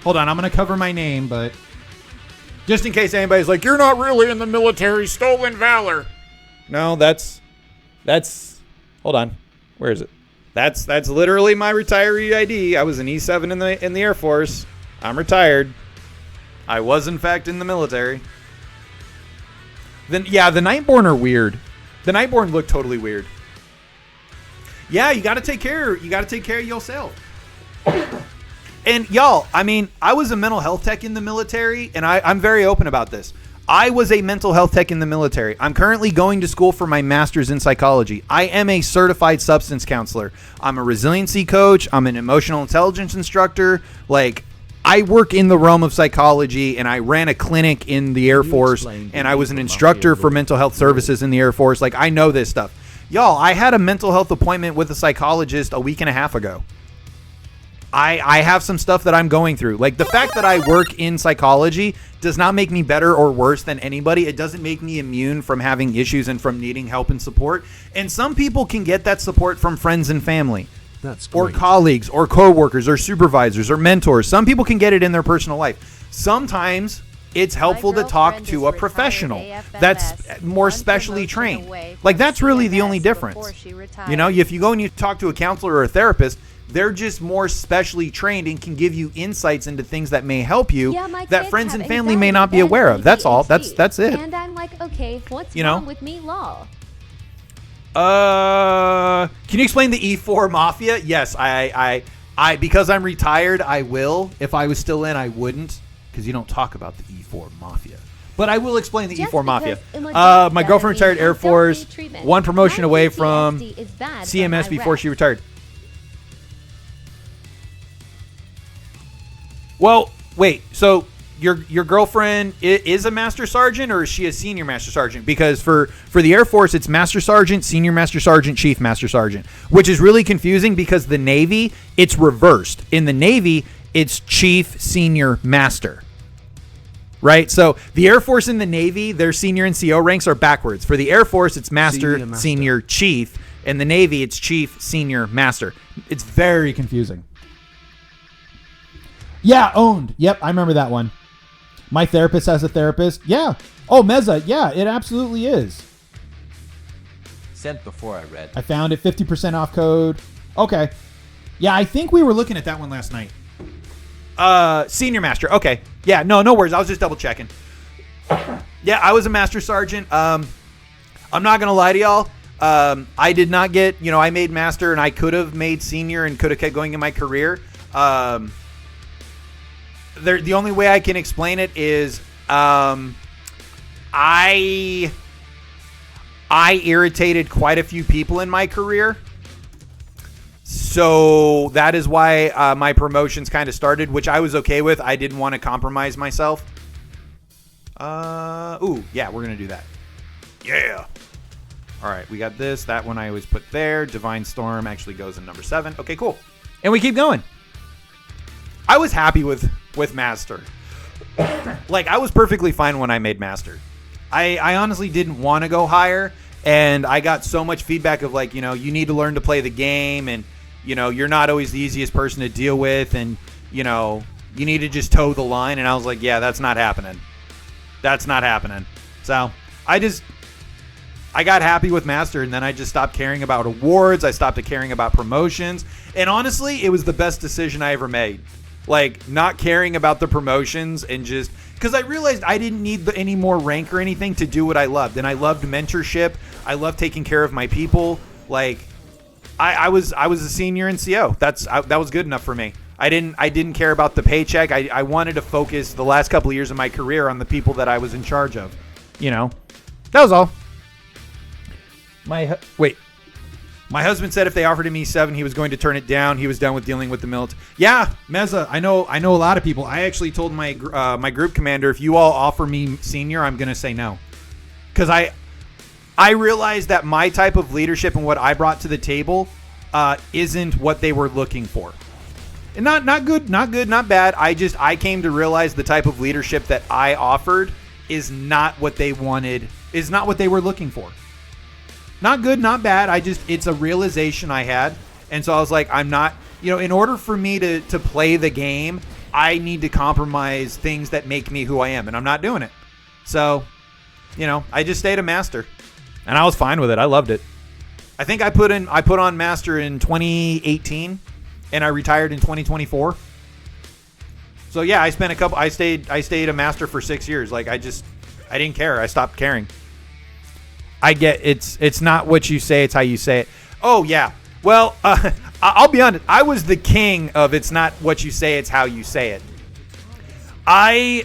A: Hold on, I'm going to cover my name, but just in case anybody's like, you're not really in the military, stolen valor. No, that's hold on. Where is it? That's literally my retiree ID. I was an E7 in the Air Force. I'm retired. I was in fact in the military. Then yeah, the Nightborn are weird. The Nightborn look totally weird. Yeah, you got to take care of yourself. And y'all, I mean, I was a mental health tech in the military, and I'm very open about this. I was a mental health tech in the military. I'm currently going to school for my master's in psychology. I am a certified substance counselor. I'm a resiliency coach. I'm an emotional intelligence instructor. Like, I work in the realm of psychology, and I ran a clinic in the Air Force, and I was an instructor for mental health services in the Air Force. Like, I know this stuff. Y'all, I had a mental health appointment with a psychologist a week and a half ago. I have some stuff that I'm going through. Like, the fact that I work in psychology does not make me better or worse than anybody. It doesn't make me immune from having issues and from needing help and support. And some people can get that support from friends and family.
I: That's
A: or
I: great.
A: Colleagues or coworkers or supervisors or mentors. Some people can get it in their personal life. Sometimes it's helpful to talk to a professional that's more specially trained. Like, that's really the only difference. You know, if you go and you talk to a counselor or a therapist, they're just more specially trained and can give you insights into things that may help you that friends and family may not be aware of. That's all. That's it.
E: And I'm like, okay, what's
A: wrong
E: with me, lol?
A: Can you explain the E4 Mafia? Yes, I because I'm retired, I will. If I was still in, I wouldn't, because you don't talk about the E4 Mafia. But I will explain the E4 Mafia. My girlfriend retired Air Force, one promotion away from CMS before she retired. Well, wait. So your girlfriend is a master sergeant, or is she a senior master sergeant? Because for the Air Force, it's master sergeant, senior master sergeant, chief master sergeant, which is really confusing because the Navy, it's reversed. In the Navy, it's chief, senior, master. Right? So the Air Force and the Navy, their senior and CO ranks are backwards. For the Air Force, it's master, senior, chief. In the Navy, it's chief, senior, master. It's very confusing.
M: Yeah, owned. Yep, I remember that one. My therapist has a therapist. Yeah. Oh, Meza. Yeah, it absolutely is.
J: Sent before I read.
M: I found it. 50% off code. Okay. Yeah, I think we were looking at that one last night.
A: Senior master. Okay. Yeah, no worries. I was just double checking. Yeah, I was a master sergeant. I'm not going to lie to y'all. I did not get, I made master and I could have made senior and could have kept going in my career. The only way I can explain it is I irritated quite a few people in my career. So that is why my promotions kind of started, which I was okay with. I didn't want to compromise myself. Yeah, we're going to do that. Yeah. All right, we got this. That one I always put there. Divine Storm actually goes in number 7. Okay, cool. And we keep going. I was happy with Master. Like, I was perfectly fine when I made Master. I honestly didn't want to go higher, and I got so much feedback of, like, you need to learn to play the game, and, you're not always the easiest person to deal with, and, you need to just toe the line, and I was like, yeah, that's not happening. That's not happening. So, I got happy with Master, and then I just stopped caring about awards. I stopped caring about promotions, and honestly, it was the best decision I ever made. Like, not caring about the promotions and just... Because I realized I didn't need any more rank or anything to do what I loved. And I loved mentorship. I loved taking care of my people. Like, I was a senior in CO. That was good enough for me. I didn't care about the paycheck. I wanted to focus the last couple of years of my career on the people that I was in charge of. That was all. My husband said if they offered me 7, he was going to turn it down. He was done with dealing with the military. Yeah, Meza, I know a lot of people. I actually told my my group commander, if you all offer me senior, I'm going to say no. Because I realized that my type of leadership and what I brought to the table isn't what they were looking for. And not good, not bad. I came to realize the type of leadership that I offered is not what they wanted, is not what they were looking for. Not good, not bad. It's a realization I had. And so I was like, I'm not, in order for me to play the game, I need to compromise things that make me who I am. And I'm not doing it. So, I just stayed a master. And I was fine with it. I loved it. I think I put on master in 2018 and I retired in 2024. So yeah, I stayed a master for 6 years. Like, I didn't care. I stopped caring. I get it's not what you say, it's how you say it. Oh, yeah. Well, I'll be honest. I was the king of it's not what you say, it's how you say it. I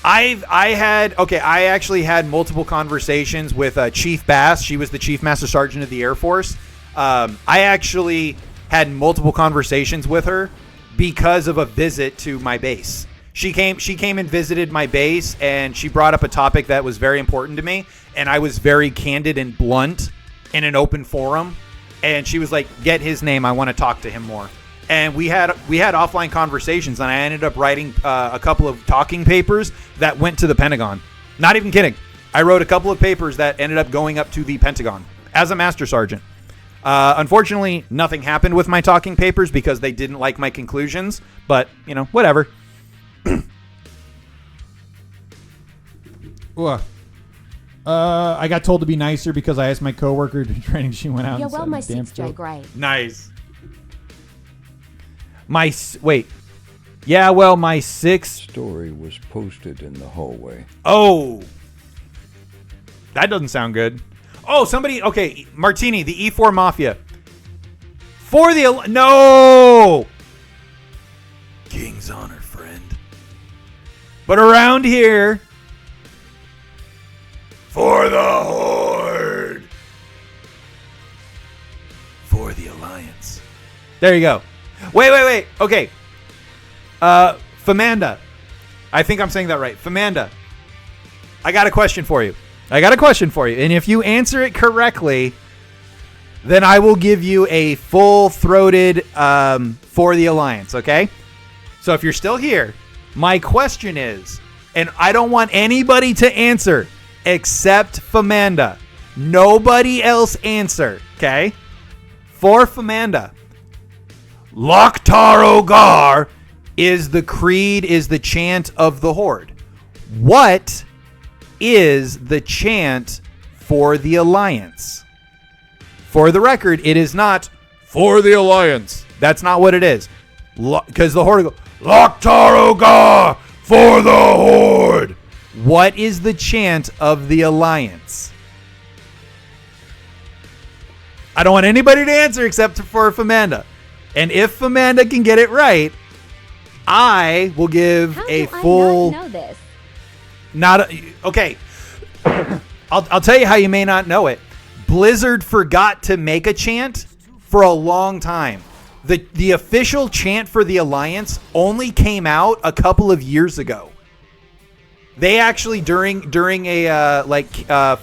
A: actually had multiple conversations with Chief Bass. She was the Chief Master Sergeant of the Air Force. I actually had multiple conversations with her because of a visit to my base. She came and visited my base, and she brought up a topic that was very important to me, and I was very candid and blunt in an open forum, and she was like, get his name, I want to talk to him more. And we had offline conversations, and I ended up writing a couple of talking papers that went to the Pentagon. Not even kidding. I wrote a couple of papers that ended up going up to the Pentagon as a Master Sergeant. Unfortunately, nothing happened with my talking papers because they didn't like my conclusions, but, whatever. I got told to be nicer because I asked my coworker to training. She went out.
E: Yeah,
M: and
E: well,
M: said,
E: my
M: damn
E: 6J grade.
A: Nice. My 6
C: story was posted in the hallway.
A: Oh, that doesn't sound good. Oh, somebody. Okay, Martini, the E4 Mafia. For the no. King's honor, friend. But around here, for the Horde. For the Alliance. There you go. Wait. Okay. Famanda, I think I'm saying that right. Famanda, I got a question for you. And if you answer it correctly, then I will give you a full-throated For the Alliance, okay? So if you're still here, my question is, and I don't want anybody to answer except Famanda. Nobody else answer, okay? For Famanda, Loktar Ogar is the creed, is the chant of the Horde. What is the chant for the Alliance? For the record, it is not for the Alliance. That's not what it is. Because the Horde go, Loktar Ogar for the Horde. What is the chant of the Alliance? I don't want anybody to answer except for Famanda. And if Famanda can get it right, I will give full.
E: I not know this?
A: Okay. I'll tell you how you may not know it. Blizzard forgot to make a chant for a long time. The official chant for the Alliance only came out a couple of years ago. They actually during a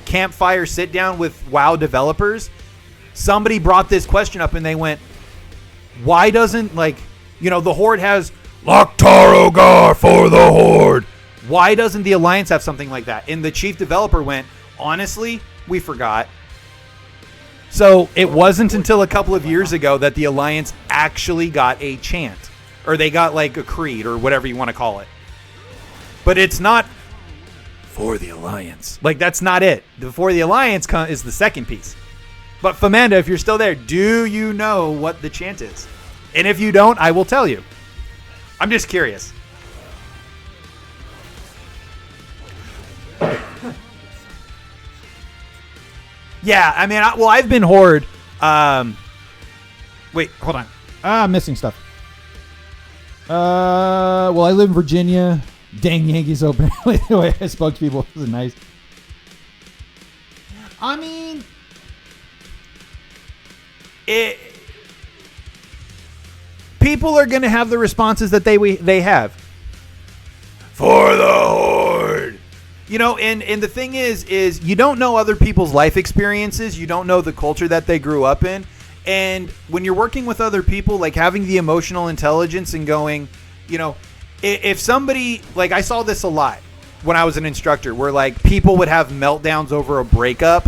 A: campfire sit down with WoW developers, somebody brought this question up and they went, why doesn't the Horde has Loktar Ogar for the Horde? Why doesn't the Alliance have something like that? And the chief developer went, honestly, we forgot. So it wasn't until a couple of years ago that the Alliance actually got a chant. Or they got a creed or whatever you want to call it. But it's not for the Alliance. That's not it. The For the Alliance is the second piece. But Famanda, if you're still there, do you know what the chant is? And if you don't, I will tell you. I'm just curious. Yeah, I mean, I've been Horde. Wait, hold on.
M: I'm missing stuff. I live in Virginia. Dang Yankees open. The way I spoke to people wasn't nice. I mean, people are going to have the responses that they have. For the Horde. And the thing is you don't know other people's life experiences. You don't know the culture that they grew up in. And when you're working with other people, having the emotional intelligence and going, if somebody, I saw this a lot when I was an instructor, where people would have meltdowns over a breakup.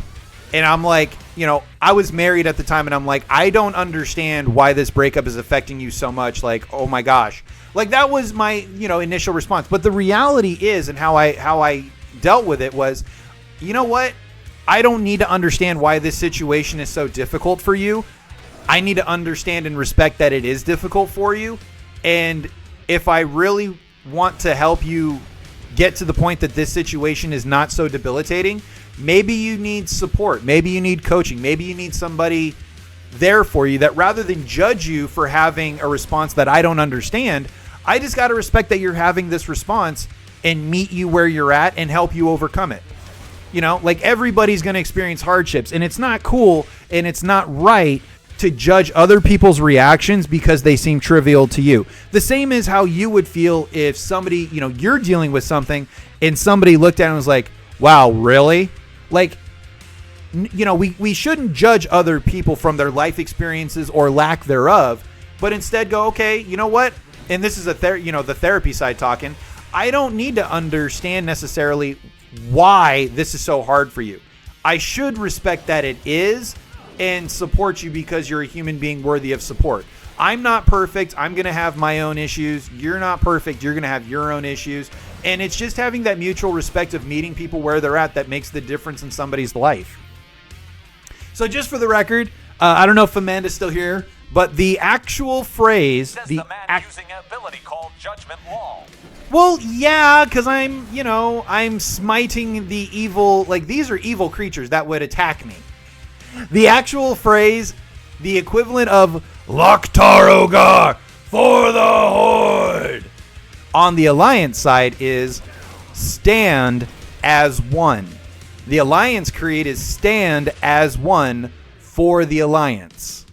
M: And I'm I was married at the time, and I'm I don't understand why this breakup is affecting you so much. Oh my gosh. That was my, initial response. But the reality is, and how I dealt with it was, you know what? I don't need to understand why this situation is so difficult for you. I need to understand and respect that it is difficult for you. And if I really want to help you get to the point that this situation is not so debilitating, maybe you need support. Maybe you need coaching. Maybe you need somebody there for you that rather than judge you for having a response that I don't understand, I just got to respect that you're having this response and meet you where you're at and help you overcome it. Everybody's going to experience hardships, and it's not cool and it's not right to judge other people's reactions because they seem trivial to you. The same is how you would feel if somebody, you're dealing with something and somebody looked at it and was like, wow, really? We shouldn't judge other people from their life experiences or lack thereof, but instead go, okay, you know what? And this is the therapy side talking. I don't need to understand necessarily why this is so hard for you. I should respect that it is and support you because you're a human being worthy of support. I'm not perfect. I'm going to have my own issues. You're not perfect. You're going to have your own issues. And it's just having that mutual respect of meeting people where they're at that makes the difference in somebody's life. So just for the record, I don't know if Amanda's still here, but the actual phrase...
N: Says the man using an ability called Judgment Wall.
A: Well, yeah, because I'm smiting the evil... these are evil creatures that would attack me. The actual phrase, the equivalent of Loktar Ogar for the Horde on the Alliance side is stand as one. The Alliance creed is stand as one for the Alliance.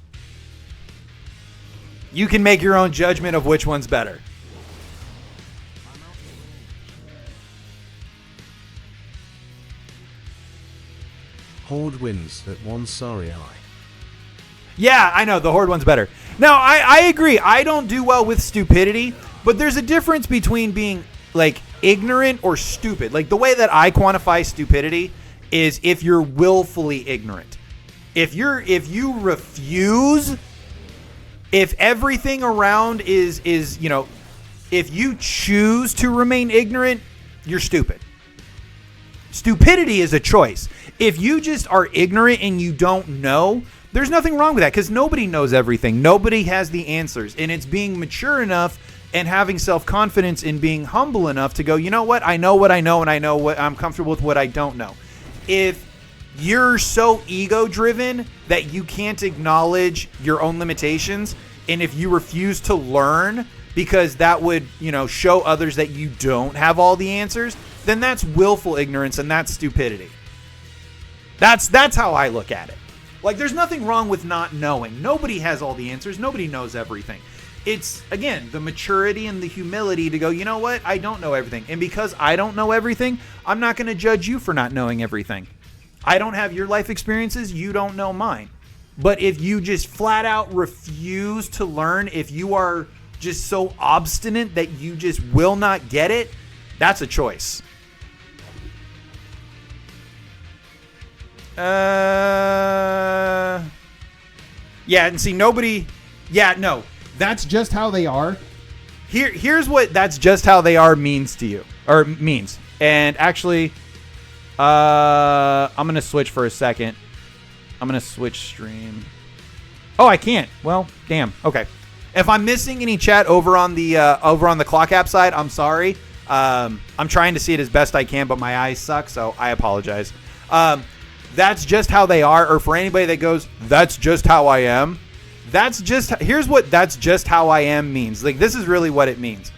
A: You can make your own judgment of which one's better.
I: Horde wins that one, sorry eye.
M: Yeah, I know. The Horde one's better. No, I agree. I don't do well with stupidity, but there's a difference between being, like, ignorant or stupid. Like, the way that I quantify stupidity is if you're willfully ignorant. If you refuse, if everything around is if you choose to remain ignorant, you're stupid. Stupidity is a choice. If you just are ignorant and you don't know, there's nothing wrong with that because nobody knows everything. Nobody has the answers. And it's being mature enough and having self-confidence and being humble enough to go, you know what? I know what I know and I know what I'm comfortable with what I don't know. If you're so ego-driven that you can't acknowledge your own limitations, and if you refuse to learn because that would, show others that you don't have all the answers, then that's willful ignorance and that's stupidity. That's how I look at it. Like, there's nothing wrong with not knowing. Nobody has all the answers. Nobody knows everything. It's, again, the maturity and the humility to go, you know what? I don't know everything. And because I don't know everything, I'm not going to judge you for not knowing everything. I don't have your life experiences. You don't know mine. But if you just flat out refuse to learn, if you are just so obstinate that you just will not get it, that's a choice. Yeah, and see, nobody... Yeah, no. That's just how they are. Here's what that's just how they are means to you. Or means. And actually, I'm going to switch for a second. I'm going to switch stream. Oh, I can't. Well, damn. Okay. If I'm missing any chat over on the Clock app side, I'm sorry. I'm trying to see it as best I can, but my eyes suck, so I apologize. That's just how they are. Or for anybody that goes, that's just how I am. Here's what that's just how I am means. Like, this is really what it means.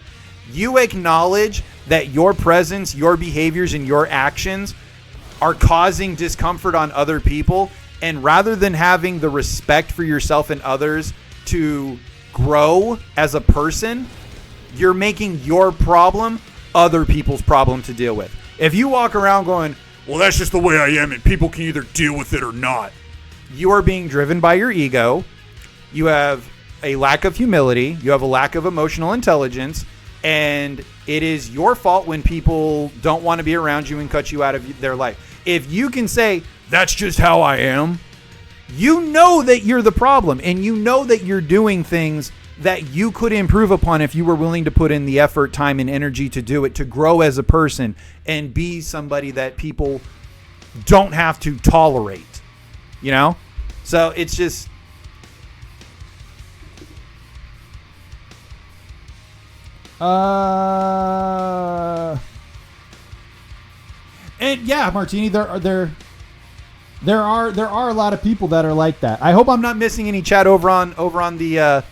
M: You acknowledge that your presence, your behaviors, and your actions are causing discomfort on other people. And rather than having the respect for yourself and others to grow as a person, you're making your problem other people's problem to deal with. If you walk around going, well, that's just the way I am and people can either deal with it or not, you are being driven by your ego. You have a lack of humility. You have a lack of emotional intelligence. And it is your fault when people don't want to be around you and cut you out of their life. If you can say, that's just how I am, you know that you're the problem. And you know that you're doing things that you could improve upon if you were willing to put in the effort, time, and energy to do it, to grow as a person and be somebody that people don't have to tolerate. So it's just... And yeah, Martini, there are a lot of people that are like that. I hope I'm not missing any chat over on the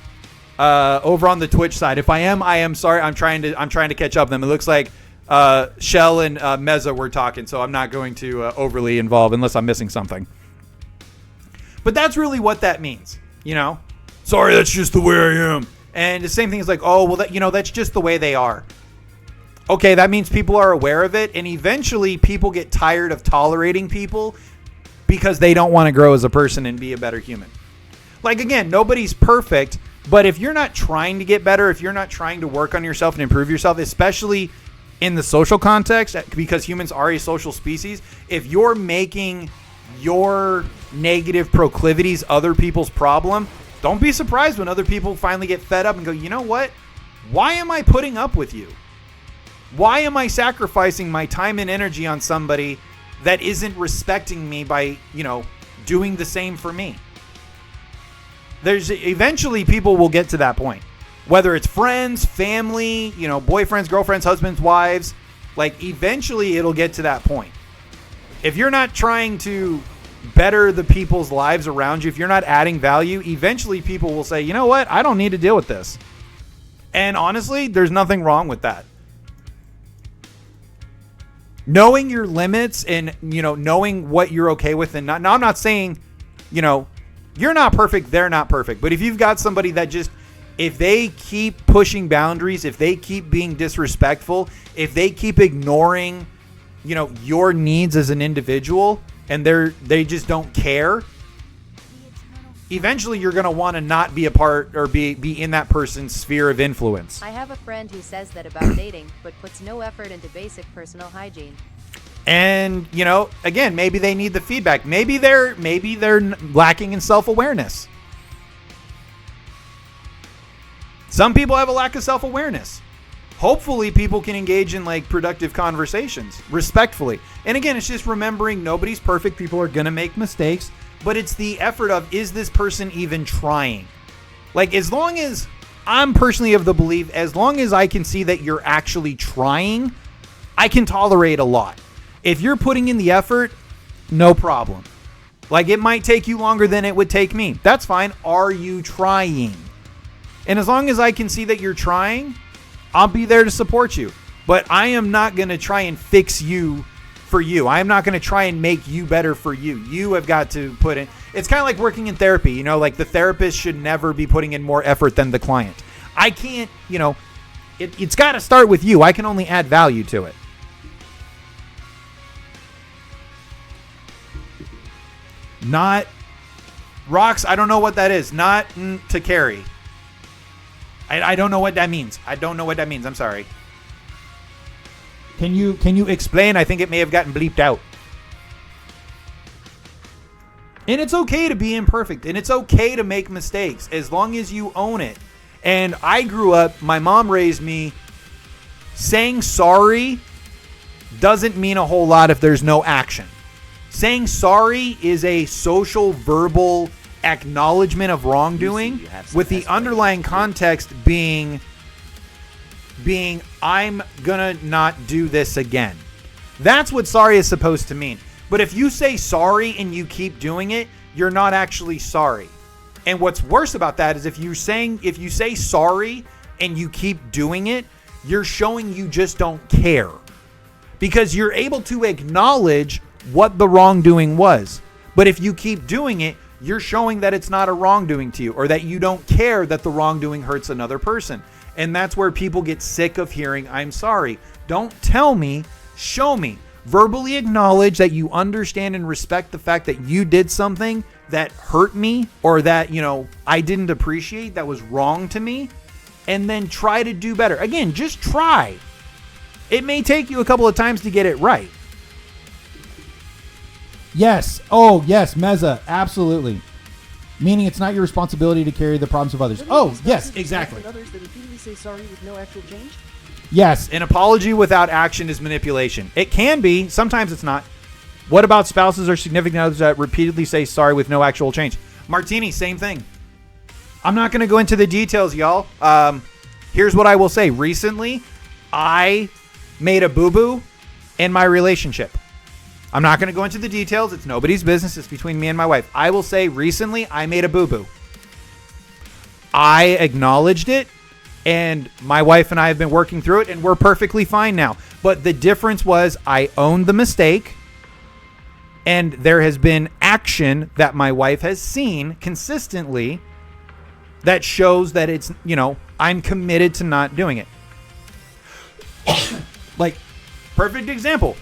M: Twitch side. If I am sorry. I'm trying to catch up with them. It looks like Shell and Meza were talking, so I'm not going to overly involve unless I'm missing something. But that's really what that means, Sorry, that's just the way I am. And the same thing is like, oh, well, that's just the way they are. Okay, that means people are aware of it, and eventually people get tired of tolerating people because they don't want to grow as a person and be a better human. Like, again, nobody's perfect, but if you're not trying to get better, if you're not trying to work on yourself and improve yourself, especially in the social context, because humans are a social species, if you're making your negative proclivities other people's problem, don't be surprised when other people finally get fed up and go, you know what? Why am I putting up with you? Why am I sacrificing my time and energy on somebody that isn't respecting me by, doing the same for me? Eventually people will get to that point. Whether it's friends, family, boyfriends, girlfriends, husbands, wives, like eventually it'll get to that point. If you're not trying to better the people's lives around you, if you're not adding value, eventually people will say, you know what? I don't need to deal with this. And honestly, there's nothing wrong with that. Knowing your limits and, knowing what you're okay with and not. Now, I'm not saying, you're not perfect, they're not perfect. But if you've got somebody that just, if they keep pushing boundaries, if they keep being disrespectful, if they keep ignoring, your needs as an individual, and they just don't care, eventually you're going to want to not be a part or be in that person's sphere of influence.
E: I have a friend who says that about dating, but puts no effort into basic personal hygiene.
M: And, you know, again, maybe they need the feedback. Maybe they're lacking in self-awareness. Some people have a lack of self-awareness. Hopefully people can engage in like productive conversations respectfully. And again, it's just remembering nobody's perfect. People are going to make mistakes, but it's the effort of, is this person even trying? Like, as long as I'm personally of the belief, as long as I can see that you're actually trying, I can tolerate a lot. If you're putting in the effort, no problem. Like, it might take you longer than it would take me. That's fine. Are you trying? And as long as I can see that you're trying, I'll be there to support you. But I am not going to try and fix you for you. I am not going to try and make you better for you. You have got to put in. It's kind of like working in therapy. You know, like the therapist should never be putting in more effort than the client. I can't, you know, it's got to start with you. I can only add value to it. Not rocks. I don't know what that is. Not to carry. I don't know what that means. I don't know what that means. I'm sorry. Can you explain? I think it may have gotten bleeped out. And it's okay to be imperfect. And it's okay to make mistakes as long as you own it. And I grew up, my mom raised me, saying sorry doesn't mean a whole lot if there's no action. Saying sorry is a social, verbal acknowledgement of wrongdoing, with the underlying context being I'm gonna not do this again. That's what sorry is supposed to mean. But if you say sorry and you keep doing it, you're not actually sorry. And what's worse about that is if you say sorry and you keep doing it, you're showing you just don't care. Because you're able to acknowledge what the wrongdoing was. But if you keep doing it, you're showing that it's not a wrongdoing to you, or that you don't care that the wrongdoing hurts another person. And that's where people get sick of hearing, I'm sorry. Don't tell me, show me. Verbally acknowledge that you understand and respect the fact that you did something that hurt me, or that, you know, I didn't appreciate, that was wrong to me, and then try to do better. Again, just try. It may take you a couple of times to get it right.
O: Yes. Oh, yes, Meza. Absolutely. Meaning it's not your responsibility to carry the problems of others. Oh, yes, exactly.
H: Others that repeatedly say sorry with no actual change?
M: Yes, an apology without action is manipulation. It can be. Sometimes it's not. What about spouses or significant others that repeatedly say sorry with no actual change? Martini, same thing. I'm not going to go into the details, y'all. Here's what I will say. Recently, I made a boo-boo in my relationship. I'm not going to go into the details. It's nobody's business. It's between me and my wife. I will say recently I made a boo-boo. I acknowledged it, and my wife and I have been working through it, and we're perfectly fine now. But the difference was I owned the mistake, and there has been action that my wife has seen consistently that shows that it's, you know, I'm committed to not doing it. Like, perfect example.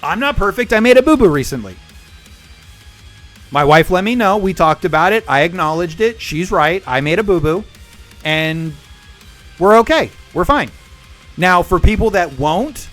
M: I'm not perfect. I made a boo-boo recently. My wife let me know. We talked about it. I acknowledged it. She's right. I made a boo-boo. And we're okay. We're fine. Now, for people that won't,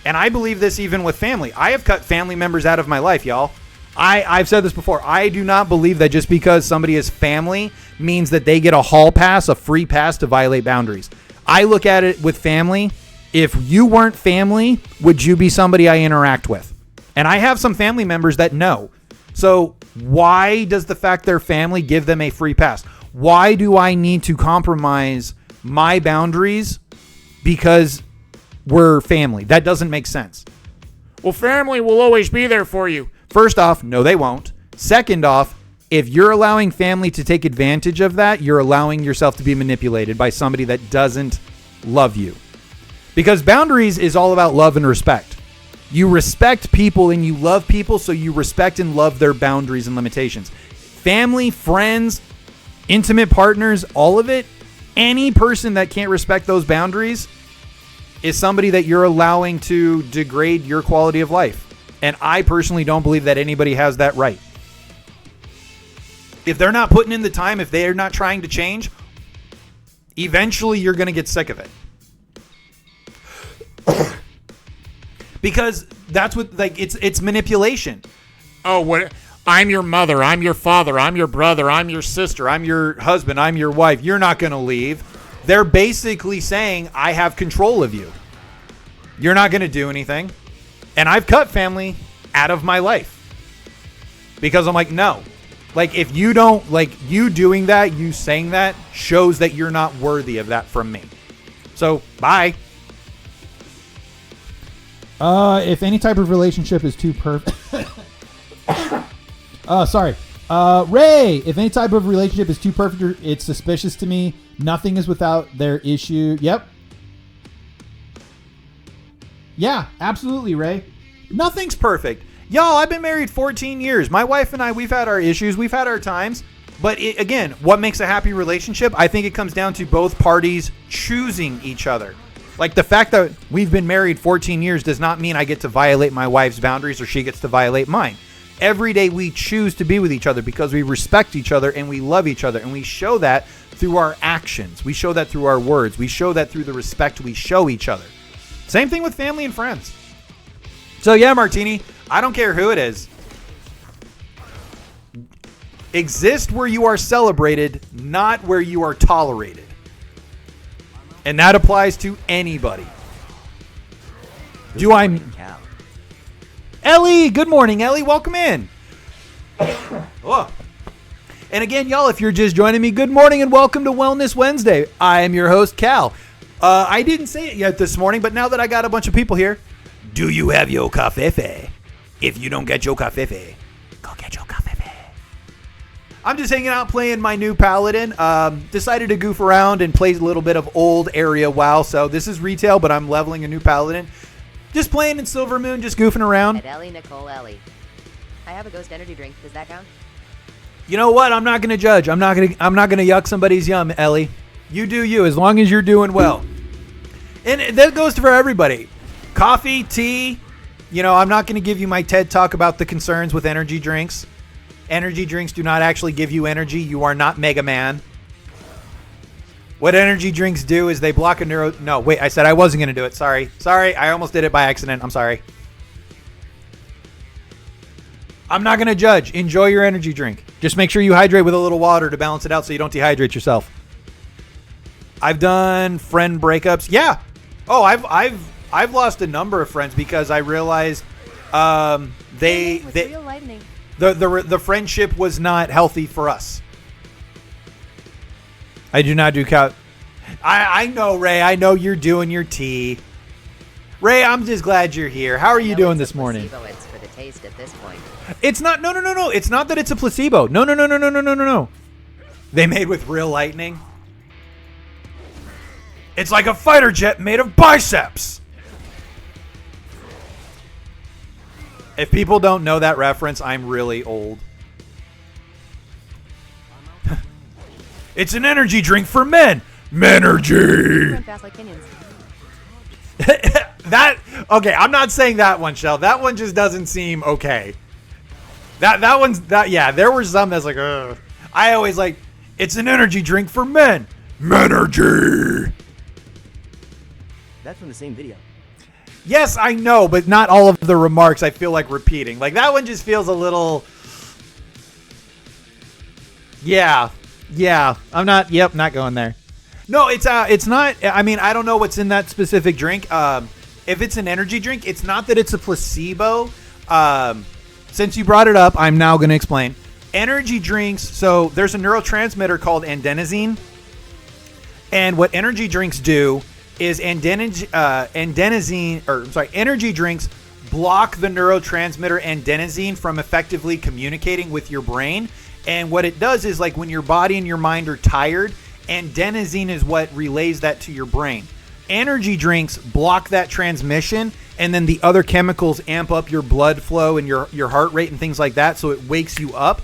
M: and I believe this even with family, I have cut family members out of my life, y'all. I've said this before. I do not believe that just because somebody is family means that they get a hall pass, a free pass to violate boundaries. I look at it with family. If you weren't family, would you be somebody I interact with? And I have some family members that know. So why does the fact they're family give them a free pass? Why do I need to compromise my boundaries because we're family? That doesn't make sense.
F: Well, family will always be there for you.
M: First off, no, they won't. Second off, if you're allowing family to take advantage of that, you're allowing yourself to be manipulated by somebody that doesn't love you. Because boundaries is all about love and respect. You respect people and you love people, so you respect and love their boundaries and limitations. Family, friends, intimate partners, all of it, any person that can't respect those boundaries is somebody that you're allowing to degrade your quality of life. And I personally don't believe that anybody has that right. If they're not putting in the time, if they're not trying to change, eventually you're going to get sick of it. Because that's what, like, it's manipulation.
F: Oh, what? I'm your mother. I'm your father. I'm your brother. I'm your sister.
M: I'm your husband. I'm your wife. You're not going to leave. They're basically saying, I have control of you. You're not going to do anything. And I've cut family out of my life. Because I'm like, no. Like, if you don't, like, you doing that, you saying that, shows that you're not worthy of that from me. So, bye.
O: If any type of relationship is too perfect... sorry. Ray, if any type of relationship is too perfect, it's suspicious to me. Nothing is without their issue. Yep. Yeah, absolutely, Ray.
M: Nothing's perfect. Y'all, I've been married 14 years. My wife and I, we've had our issues. We've had our times. But again, what makes a happy relationship? I think it comes down to both parties choosing each other. Like, the fact that we've been married 14 years does not mean I get to violate my wife's boundaries or she gets to violate mine. Every day we choose to be with each other because we respect each other and we love each other. And we show that through our actions. We show that through our words. We show that through the respect we show each other. Same thing with family and friends. So yeah, Martini, I don't care who it is. Exist where you are celebrated, not where you are tolerated. And that applies to anybody. Ellie, good morning, Ellie. Welcome in. Oh. And again, y'all, if you're just joining me, good morning and welcome to Wellness Wednesday. I am your host, Cal. I didn't say it yet this morning, but now that I got a bunch of people here, do you have your cafefe? If you don't get your cafefe, go get your cafefe. I'm just hanging out playing my new Paladin. Decided to goof around and play a little bit of old area WoW. So this is retail, but I'm leveling a new Paladin. Just playing in Silver Moon, just goofing around.
E: At Ellie Nicole Ellie. I have a ghost energy drink. Does that count?
M: You know what? I'm not going to judge. I'm not going to yuck somebody's yum, Ellie. You do you, as long as you're doing well. And that goes for everybody. Coffee, tea. You know, I'm not going to give you my TED talk about the concerns with energy drinks. Energy drinks do not actually give you energy. You are not Mega Man. What energy drinks do is they block a neuro... No, wait, I said I wasn't going to do it. Sorry, I almost did it by accident. I'm sorry. I'm not going to judge. Enjoy your energy drink. Just make sure you hydrate with a little water to balance it out so you don't dehydrate yourself. I've done friend breakups. Yeah. Oh, I've lost a number of friends because I realized the friendship was not healthy for us. I do not do cow. I know, Ray. I know you're doing your tea. Ray, I'm just glad you're here. How are you doing this morning?
E: It's for the taste at this point.
M: It's not. No. It's not that it's a placebo. No. They made with real lightning. It's like a fighter jet made of biceps. If people don't know that reference, I'm really old. It's an energy drink for men. Menergy. That okay? I'm not saying that one, Shell. That one just doesn't seem okay. That one's that. Yeah, there were some that's like, ugh. I always like. It's an energy drink for men. Menergy.
P: That's from the same video.
M: Yes, I know, but not all of the remarks I feel like repeating. Like that one just feels a little. Yeah. I'm not. Yep, not going there. No, it's not. I mean, I don't know what's in that specific drink. If it's an energy drink, it's not that it's a placebo. Since you brought it up, I'm now going to explain. Energy drinks. So there's a neurotransmitter called adenosine, and what energy drinks do is energy drinks block the neurotransmitter adenosine from effectively communicating with your brain. And what it does is, like, when your body and your mind are tired, adenosine is what relays that to your brain. Energy drinks block that transmission, and then the other chemicals amp up your blood flow and your heart rate and things like that, so it wakes you up.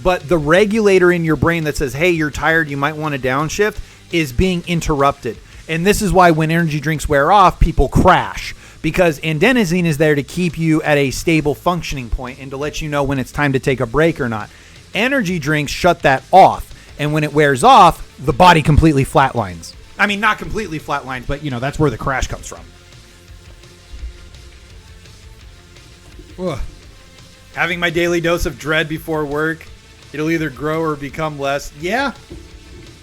M: But the regulator in your brain that says, hey, you're tired, you might want to downshift, is being interrupted. And this is why when energy drinks wear off, people crash. because adenosine is there to keep you at a stable functioning point and to let you know when it's time to take a break or not. Energy drinks shut that off, and when it wears off, the body completely flatlines. I mean, not completely flatlines, but that's where the crash comes from. Ugh. Having my daily dose of dread before work, it'll either grow or become less. Yeah.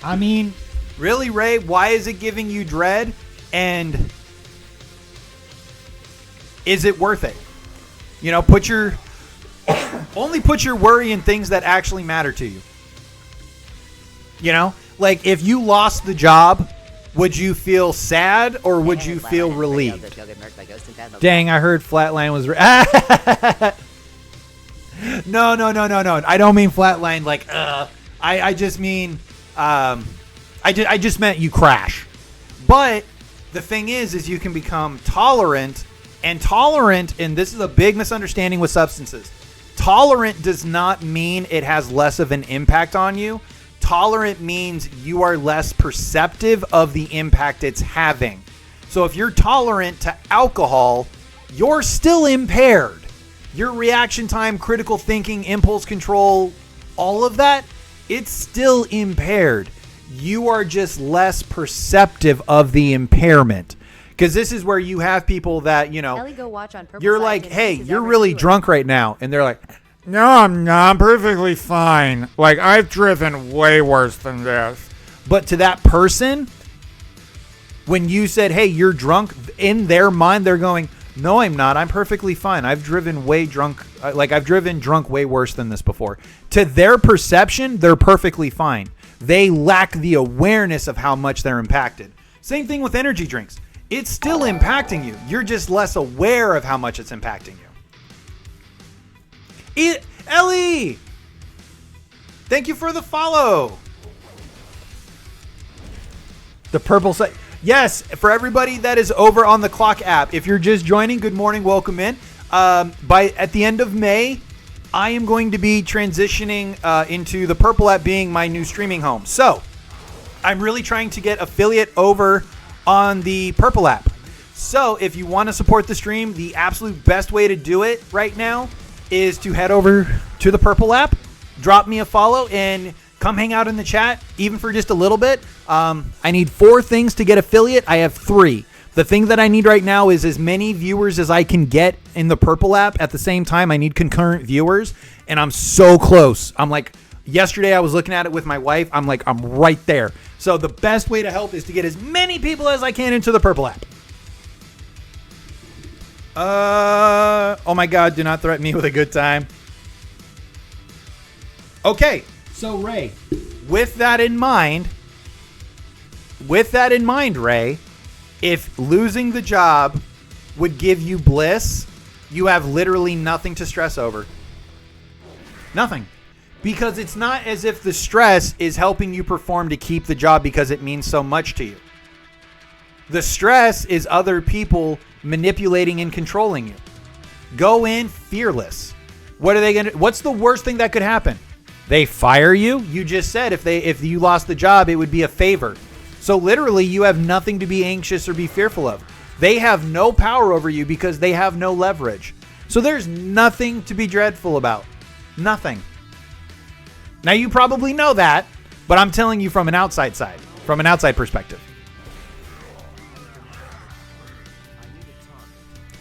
O: I mean,
M: really, Ray? Why is it giving you dread? And is it worth it? Put your only put your worry in things that actually matter to you. Like if you lost the job, would you feel sad or would you feel relieved? Dang, I heard Flatline was... No. I don't mean Flatline like, I just mean... I just meant you crash. But the thing is you can become tolerant, and this is a big misunderstanding with substances. Tolerant does not mean it has less of an impact on you. Tolerant means you are less perceptive of the impact it's having. So if you're tolerant to alcohol, you're still impaired. Your reaction time, critical thinking, impulse control, all of that, it's still impaired. You are just less perceptive of the impairment. Because this is where you have people that,
E: Ellie, go watch on Purple
M: you're
E: Side
M: like,
E: and
M: hey,
E: his
M: you're
E: average
M: really
E: viewer.
M: drunk right now. And they're like,
F: No, I'm not. I'm perfectly fine. Like, I've driven way worse than this.
M: but to that person, when you said, hey, you're drunk, in their mind, they're going, no, I'm not. I'm perfectly fine. I've driven drunk way worse than this before. To their perception, they're perfectly fine. They lack the awareness of how much they're impacted. Same thing with energy drinks. It's still impacting you. You're just less aware of how much it's impacting you. Ellie! Thank you for the follow. The purple side. Yes, for everybody that is over on the Clock app, if you're just joining, good morning, welcome in. At the end of May, I am going to be transitioning into the Purple app being my new streaming home. So, I'm really trying to get affiliate over on the Purple app. So, if you want to support the stream, the absolute best way to do it right now is to head over to the Purple app, drop me a follow, and come hang out in the chat, even for just a little bit. I need 4 things to get affiliate. I have 3. The thing that I need right now is as many viewers as I can get in the Purple app at the same time. I need concurrent viewers, and I'm so close. I'm like, yesterday I was looking at it with my wife. I'm like, I'm right there. So the best way to help is to get as many people as I can into the Purple app. Oh my God, do not threaten me with a good time. Okay. So Ray, with that in mind, Ray, if losing the job would give you bliss, you have literally nothing to stress over. Nothing. Because it's not as if the stress is helping you perform to keep the job because it means so much to you. The stress is other people manipulating and controlling you. Go in fearless. What's the worst thing that could happen? They fire you? You just said if you lost the job, it would be a favor. So literally, you have nothing to be anxious or be fearful of. They have no power over you because they have no leverage. So there's nothing to be dreadful about. Nothing. Now, you probably know that, but I'm telling you from an outside perspective.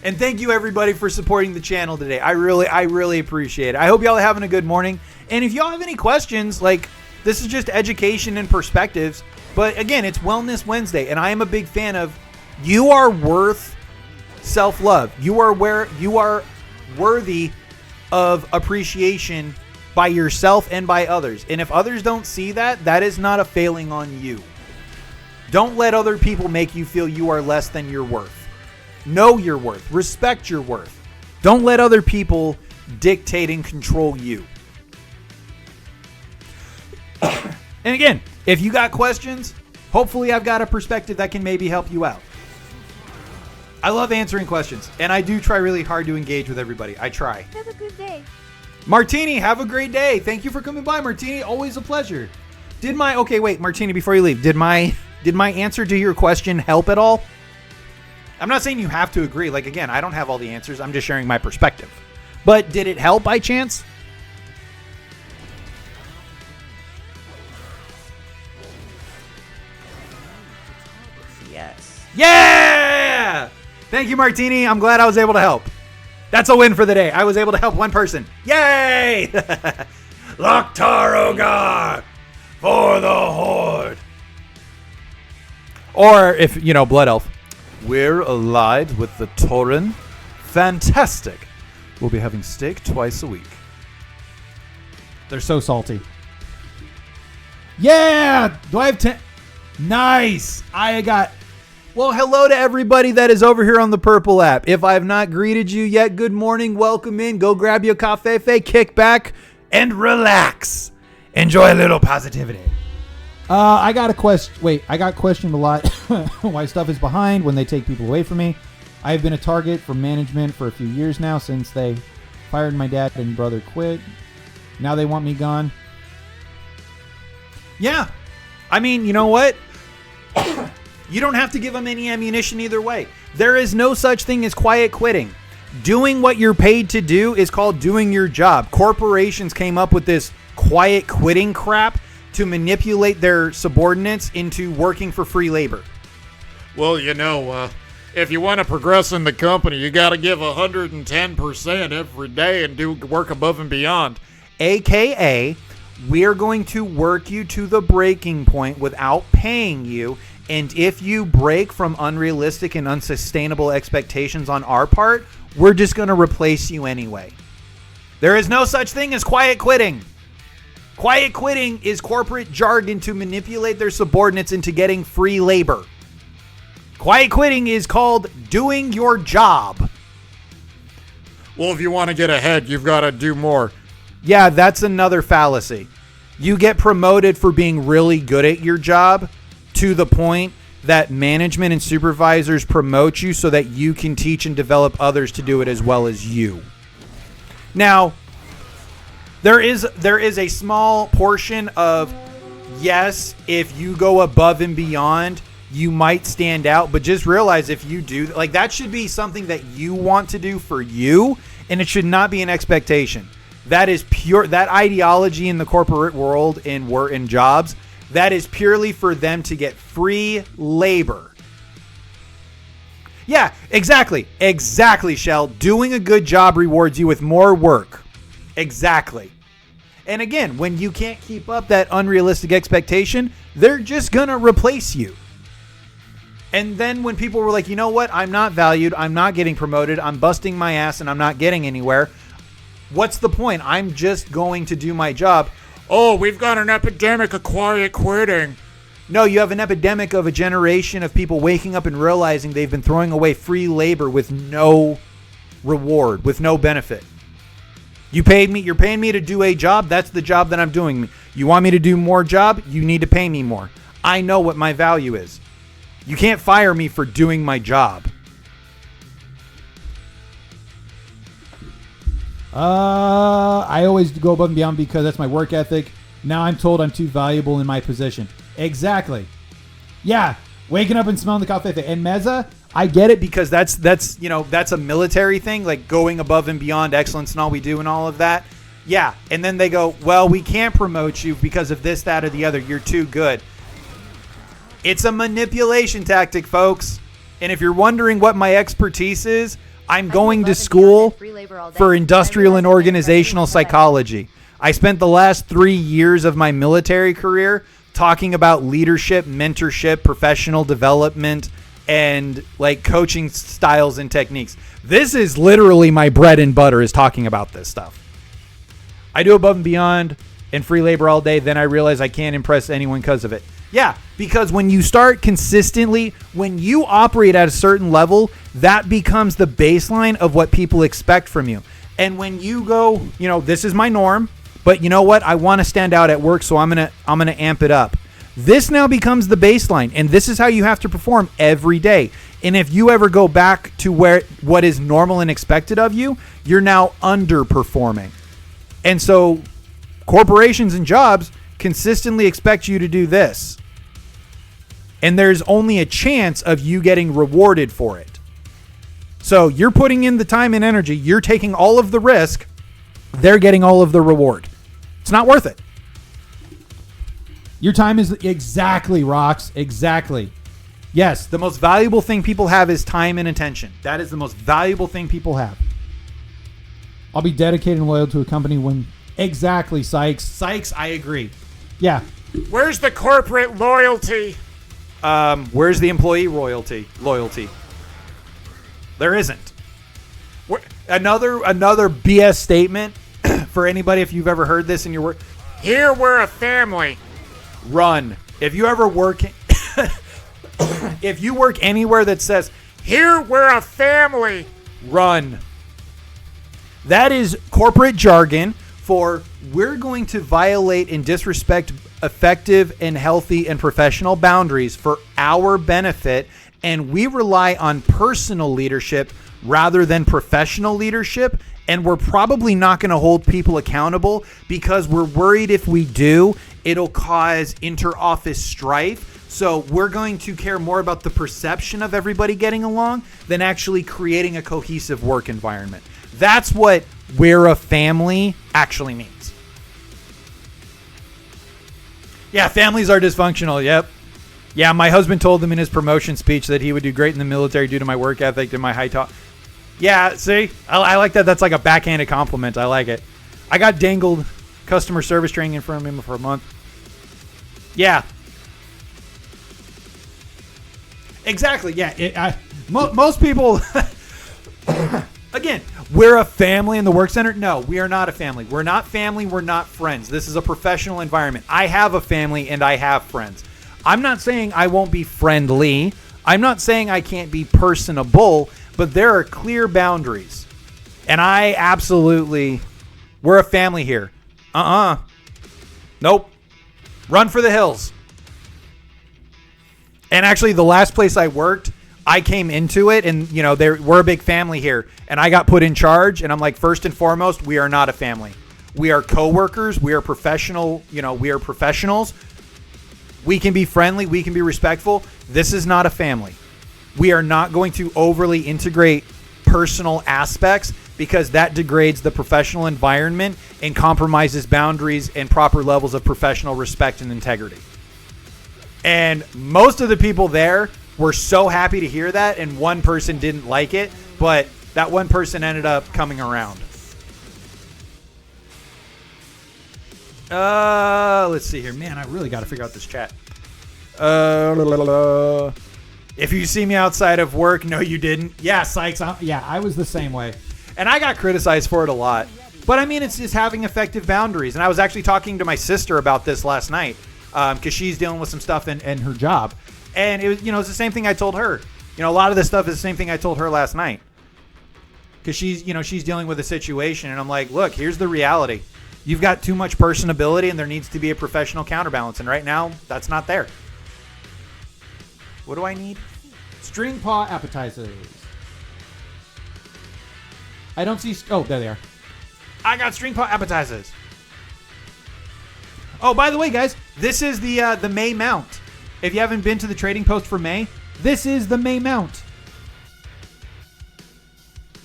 M: And thank you, everybody, for supporting the channel today. I really appreciate it. I hope y'all are having a good morning. And if y'all have any questions, this is just education and perspectives. But again, it's Wellness Wednesday, and I am a big fan of you are worth self-love. You are worthy of appreciation by yourself and by others. And if others don't see that, that is not a failing on you. Don't let other people make you feel you are less than your worth. Know your worth. Respect your worth. Don't let other people dictate and control you. And again, if you got questions, hopefully I've got a perspective that can maybe help you out. I love answering questions, and I do try really hard to engage with everybody. I try.
G: Have a good day.
M: Martini, have a great day. Thank you for coming by, Martini. Always a pleasure. Okay, wait, Martini, before you leave, did my answer to your question help at all? I'm not saying you have to agree. Like, again, I don't have all the answers. I'm just sharing my perspective. But did it help by chance?
P: Yes.
M: Yeah! Thank you, Martini. I'm glad I was able to help. That's a win for the day. I was able to help one person. Yay! Loktar Ogar for the Horde. Or, if, Blood Elf. We're allied with the Tauren. Fantastic. We'll be having steak twice a week.
O: They're so salty. Yeah! Do I have 10? Nice!
M: Well, hello to everybody that is over here on the Purple app. If I have not greeted you yet, good morning, welcome in. Go grab your cafe, kick back, and relax. Enjoy a little positivity.
O: I got questioned a lot why stuff is behind when they take people away from me. I have been a target for management for a few years now since they fired my dad and brother quit. Now they want me gone.
M: Yeah. I mean, you know what? You don't have to give them any ammunition either way. There is no such thing as quiet quitting. Doing what you're paid to do is called doing your job. Corporations came up with this quiet quitting crap to manipulate their subordinates into working for free labor.
F: Well, if you want to progress in the company, you got to give 110% every day and do work above and beyond.
M: AKA, we're going to work you to the breaking point without paying you. And if you break from unrealistic and unsustainable expectations on our part, we're just going to replace you anyway. There is no such thing as quiet quitting. Quiet quitting is corporate jargon to manipulate their subordinates into getting free labor. Quiet quitting is called doing your job.
F: Well, if you want to get ahead, you've got to do more.
M: Yeah, that's another fallacy. You get promoted for being really good at your job to the point that management and supervisors promote you so that you can teach and develop others to do it as well as you. Now, there is a small portion of, yes, if you go above and beyond, you might stand out, but just realize if you do, like, that should be something that you want to do for you, and it should not be an expectation. That is pure, that ideology in the corporate world in jobs, that is purely for them to get free labor. Yeah, exactly. Exactly, Shell. Doing a good job rewards you with more work. Exactly. And again, when you can't keep up that unrealistic expectation, they're just going to replace you. And then when people were like, you know what? I'm not valued. I'm not getting promoted. I'm busting my ass and I'm not getting anywhere. What's the point? I'm just going to do my job.
F: Oh, we've got an epidemic of quiet quitting.
M: No, you have an epidemic of a generation of people waking up and realizing they've been throwing away free labor with no reward, with no benefit. You're paying me to do a job. That's the job that I'm doing. You want me to do more job? You need to pay me more. I know what my value is. You can't fire me for doing my job.
O: I always go above and beyond because that's my work ethic. Now I'm told I'm too valuable in my position. Exactly. Yeah, waking up and smelling the coffee. And Meza, I get it because that's a military thing, like going above and beyond excellence in all we do and all of that. Yeah, and then they go, well, we can't promote you because of this, that, or the other. You're too good. It's a manipulation tactic, folks. And if you're wondering what my expertise is, I'm going to school for industrial and organizational psychology. I spent the last 3 years of my military career talking about leadership, mentorship, professional development, and like coaching styles and techniques. This is literally my bread and butter, is talking about this stuff. I do above and beyond and free labor all day. Then I realize I can't impress anyone because of it. Yeah, because when you start consistently, when you operate at a certain level, that becomes the baseline of what people expect from you. And when you go, this is my norm, but you know what? I want to stand out at work, so I'm gonna amp it up. This now becomes the baseline, and this is how you have to perform every day. And if you ever go back to what is normal and expected of you, you're now underperforming. And so corporations and jobs consistently expect you to do this. And there's only a chance of you getting rewarded for it.
M: So you're putting in the time and energy. You're taking all of the risk. They're getting all of the reward. It's not worth it.
O: Your time is exactly, Rox. Exactly.
M: Yes, the most valuable thing people have is time and attention. That is the most valuable thing people have.
O: I'll be dedicated and loyal to a company when... Exactly, Sykes.
M: Sykes, I agree.
O: Yeah.
F: Where's the corporate loyalty?
M: Where's the employee loyalty? There isn't. Another BS statement for anybody if you've ever heard this in your work.
F: Here we're a family.
M: Run. If you ever work... if you work anywhere that says,
F: here we're a family.
M: Run. That is corporate jargon for we're going to violate and disrespect effective and healthy and professional boundaries for our benefit, and we rely on personal leadership rather than professional leadership, and we're probably not going to hold people accountable because we're worried if we do, it'll cause inter-office strife. So we're going to care more about the perception of everybody getting along than actually creating a cohesive work environment. That's what we're a family actually means. Yeah, families are dysfunctional. Yep. Yeah, my husband told him in his promotion speech that he would do great in the military due to my work ethic and my high talk. Yeah, see? I like that. That's like a backhanded compliment. I like it. I got dangled customer service training in front of him for a month. Yeah. Exactly. Yeah. Most people... Again, we're a family in the work center. No, we are not a family. We're not family. We're not friends. This is a professional environment. I have a family and I have friends. I'm not saying I won't be friendly. I'm not saying I can't be personable, but there are clear boundaries. And I absolutely, we're a family here. Nope. Run for the hills. And actually, the last place I worked, I came into it and, you know, we're a big family here. And I got put in charge. And I'm like, first and foremost, we are not a family. We are coworkers. We are professional. You know, we are professionals. We can be friendly. We can be respectful. This is not a family. We are not going to overly integrate personal aspects because that degrades the professional environment and compromises boundaries and proper levels of professional respect and integrity. And most of the people there were so happy to hear that, and one person didn't like it, but that one person ended up coming around. Let's see here. Man, I really got to figure out this chat. If you see me outside of work, no, you didn't. Yeah, Sykes.
O: I was the same way.
M: And I got criticized for it a lot. But, I mean, it's just having effective boundaries. And I was actually talking to my sister about this last night because she's dealing with some stuff in her job. And, it was, you know, it's the same thing I told her. You know, a lot of this stuff is the same thing I told her last night. Because she's dealing with a situation. And I'm like, look, here's the reality. You've got too much personability and there needs to be a professional counterbalance. And right now, that's not there. What do I need?
O: String paw appetizers. I don't see... Oh, there they are.
M: I got string paw appetizers. Oh, by the way, guys, this is the May mount. If you haven't been to the trading post for May, this is the May mount.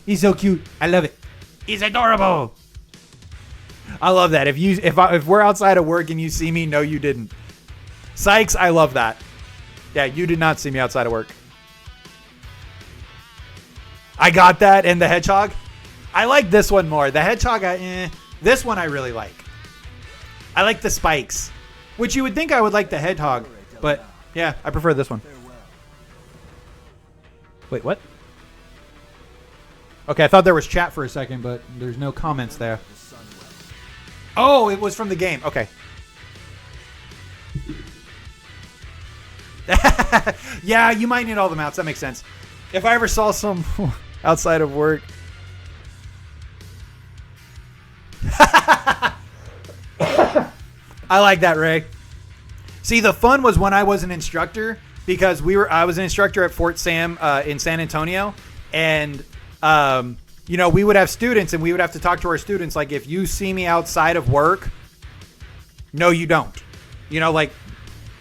M: He's so cute. I love it. He's adorable. I love that. If we're outside of work and you see me, no, you didn't. Sykes, I love that. Yeah, you did not see me outside of work. I got that and the hedgehog. I like this one more. The hedgehog, this one I really like. I like the spikes, which you would think I would like the hedgehog, but yeah, I prefer this one. Wait, what? Okay, I thought there was chat for a second, but there's no comments there. Oh, it was from the game. Okay. Yeah, you might need all the mounts. That makes sense. If I ever saw some outside of work. I like that, Ray. See, the fun was when I was an instructor because I was an instructor at Fort Sam in San Antonio, and you know, we would have students and we would have to talk to our students like, if you see me outside of work, no, you don't. You know, like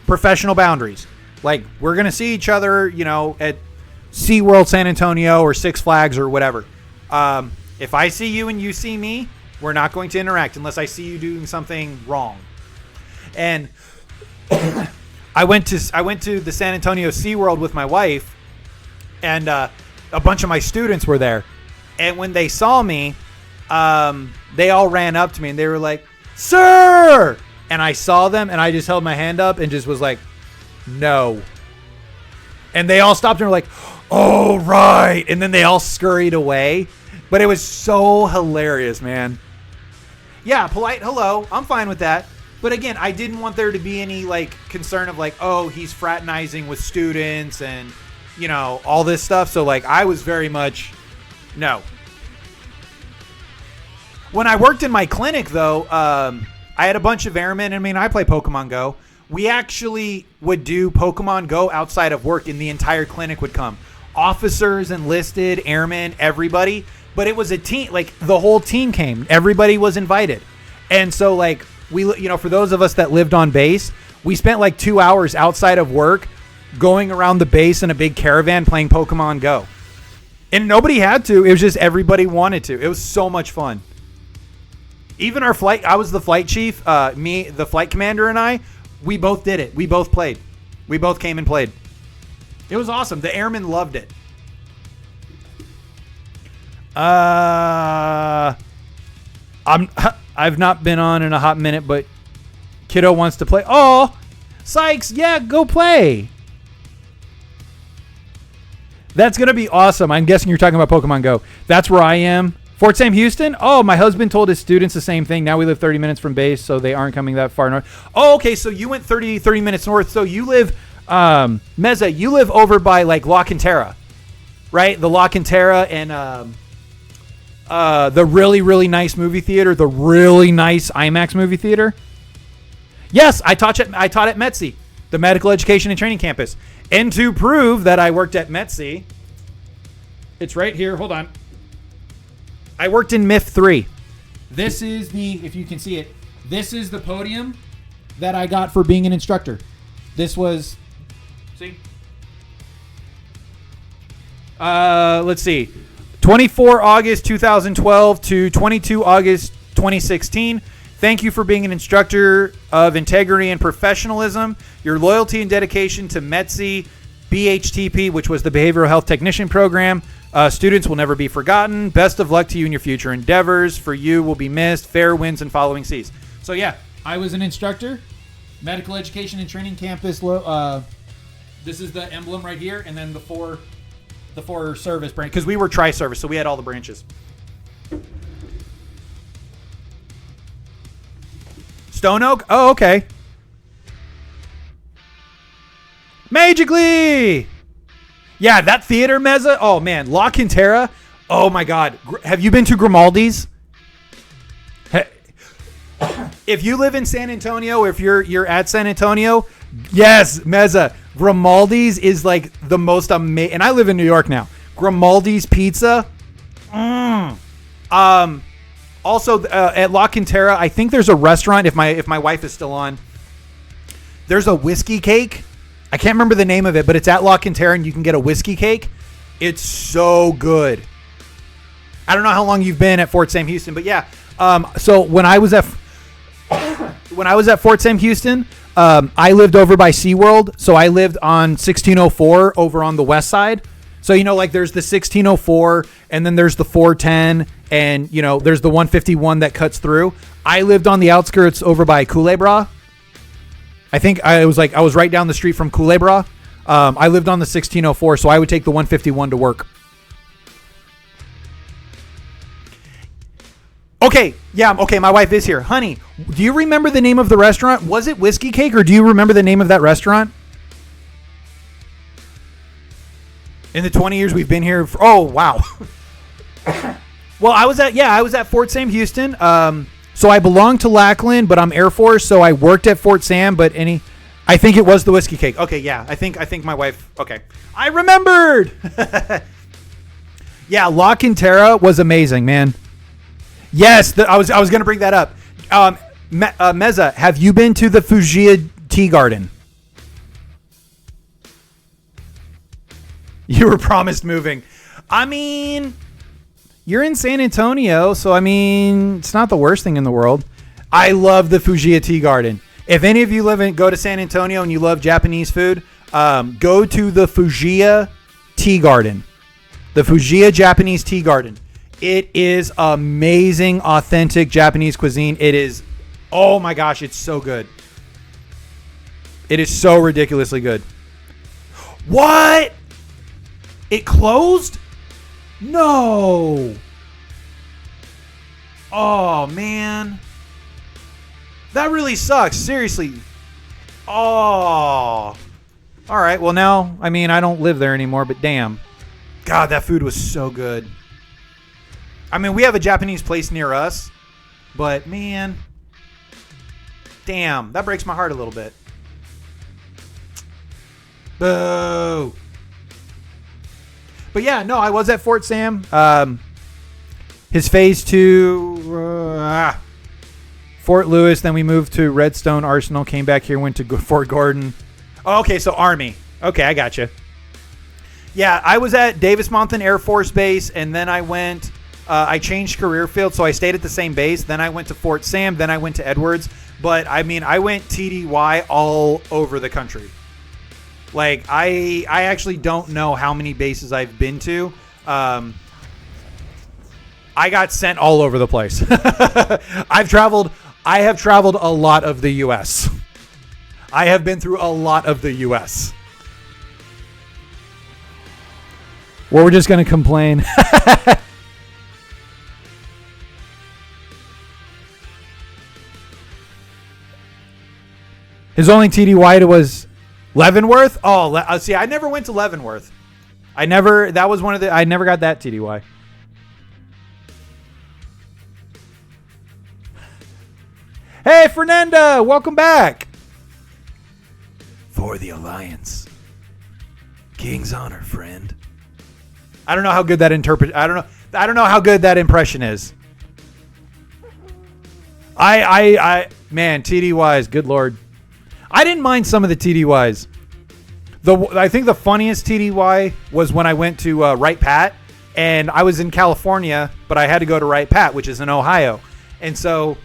M: professional boundaries. Like, we're going to see each other, you know, at SeaWorld San Antonio or Six Flags or whatever. If I see you and you see me, we're not going to interact unless I see you doing something wrong. And I went to the San Antonio SeaWorld with my wife, and a bunch of my students were there. And when they saw me, they all ran up to me and they were like, "Sir!" And I saw them and I just held my hand up and just was like, "No." And they all stopped and were like, "Oh, right." And then they all scurried away. But it was so hilarious, man. Yeah, polite hello. I'm fine with that. But again, I didn't want there to be any like concern of like, oh, he's fraternizing with students and, you know, all this stuff. So like I was very much no. When I worked in my clinic, though, I had a bunch of airmen. I mean, I play Pokemon Go. We actually would do Pokemon Go outside of work, and the entire clinic would come. Officers, enlisted, airmen, everybody. But it was a team, like the whole team came. Everybody was invited. And so like we, you know, for those of us that lived on base, we spent like 2 hours outside of work going around the base in a big caravan playing Pokemon Go. And nobody had to. It was just everybody wanted to. It was so much fun. Even our flight, I was the flight chief, me, the flight commander, and I, we both did it. We both played. We both came and played. It was awesome. The airmen loved it. I've not been on in a hot minute, but kiddo wants to play. Oh, Sykes, yeah, go play. That's going to be awesome. I'm guessing you're talking about Pokemon Go. That's where I am. Fort Sam Houston? Oh, my husband told his students the same thing. Now we live 30 minutes from base, so they aren't coming that far north. Oh, okay, so you went 30 minutes north. So you live, Meza, you live over by like La Cantera, right? The La Cantera and the really, really nice movie theater, the really nice IMAX movie theater. Yes, I taught at METC, the Medical Education and Training Campus. And to prove that I worked at METC, it's right here. Hold on. I worked in MIF 3. This is the, if you can see it, this is the podium that I got for being an instructor. This was, see? Let's see. 24 August 2012 to 22 August 2016. Thank you for being an instructor of integrity and professionalism. Your loyalty and dedication to METC, BHTP, which was the Behavioral Health Technician Program. Students will never be forgotten. Best of luck to you in your future endeavors. For you will be missed. Fair winds and following seas. So yeah, I was an instructor, Medical Education and Training Campus. This is the emblem right here, and then the four service branch, because we were tri-service, so we had all the branches. Stone Oak? Oh, okay. Magically! Yeah, that theater, Meza. Oh, man. La Cantera. Oh, my God. Have you been to Grimaldi's? If you live in San Antonio, if you're at San Antonio, yes, Meza. Grimaldi's is like the most amazing. And I live in New York now. Grimaldi's pizza. Also, at La Cantera, I think there's a restaurant. If my wife is still on, there's a whiskey cake. I can't remember the name of it, but it's at La Cantera, and you can get a whiskey cake. It's so good. I don't know how long you've been at Fort Sam Houston, but yeah. So when I was at Fort Sam Houston, I lived over by SeaWorld. So I lived on 1604 over on the west side. So, you know, like there's the 1604 and then there's the 410 and, you know, there's the 151 that cuts through. I lived on the outskirts over by Culebra. I think I was right down the street from Culebra. I lived on the 1604, so I would take the 151 to work. Okay, yeah, okay, my wife is here. Honey, do you remember the name of the restaurant? Was it Whiskey Cake, or do you remember the name of that restaurant? In the 20 years we've been here, oh, wow. Well, I was at Fort Sam Houston. So I belong to Lackland, but I'm Air Force, so I worked at Fort Sam, but I think it was the Whiskey Cake. Okay, yeah, I think my wife, okay. I remembered! Yeah, La Cantera was amazing, man. Yes, I was going to bring that up. Meza, have you been to the Fugia Tea Garden? You were promised moving. I mean, you're in San Antonio, so I mean, it's not the worst thing in the world. I love the Fujiya Tea Garden. If any of you go to San Antonio and you love Japanese food, go to the Fujiya Tea Garden. The Fujiya Japanese Tea Garden. It is amazing, authentic Japanese cuisine. It is, oh my gosh, it's so good. It is so ridiculously good. What? It closed? No. Oh, man. That really sucks. Seriously. Oh. All right. Well, now, I mean, I don't live there anymore, but damn. God, that food was so good. I mean, we have a Japanese place near us, but man, damn, that breaks my heart a little bit. Boo. But yeah, no, I was at Fort Sam. His phase 2, Fort Lewis. Then we moved to Redstone Arsenal. Came back here, went to Fort Gordon. Oh, okay, so Army. Okay, I gotcha. Yeah, I was at Davis-Monthan Air Force Base, and then I went. I changed career field, so I stayed at the same base. Then I went to Fort Sam. Then I went to Edwards. But I mean, I went TDY all over the country. Like I actually don't know how many bases I've been to. I got sent all over the place. I have traveled a lot of the U.S. I have been through a lot of the U.S. Well, we're just going to complain. His only TDY was Leavenworth? Oh, see, I never went to Leavenworth. I never got that TDY. Hey, Fernanda, welcome back. For the Alliance. King's honor, friend. I don't know how good that I don't know how good that impression is. Man, TDYs, good Lord. I didn't mind some of the TDYs. I think the funniest TDY was when I went to Wright Pat, and I was in California, but I had to go to Wright Pat, which is in Ohio. And so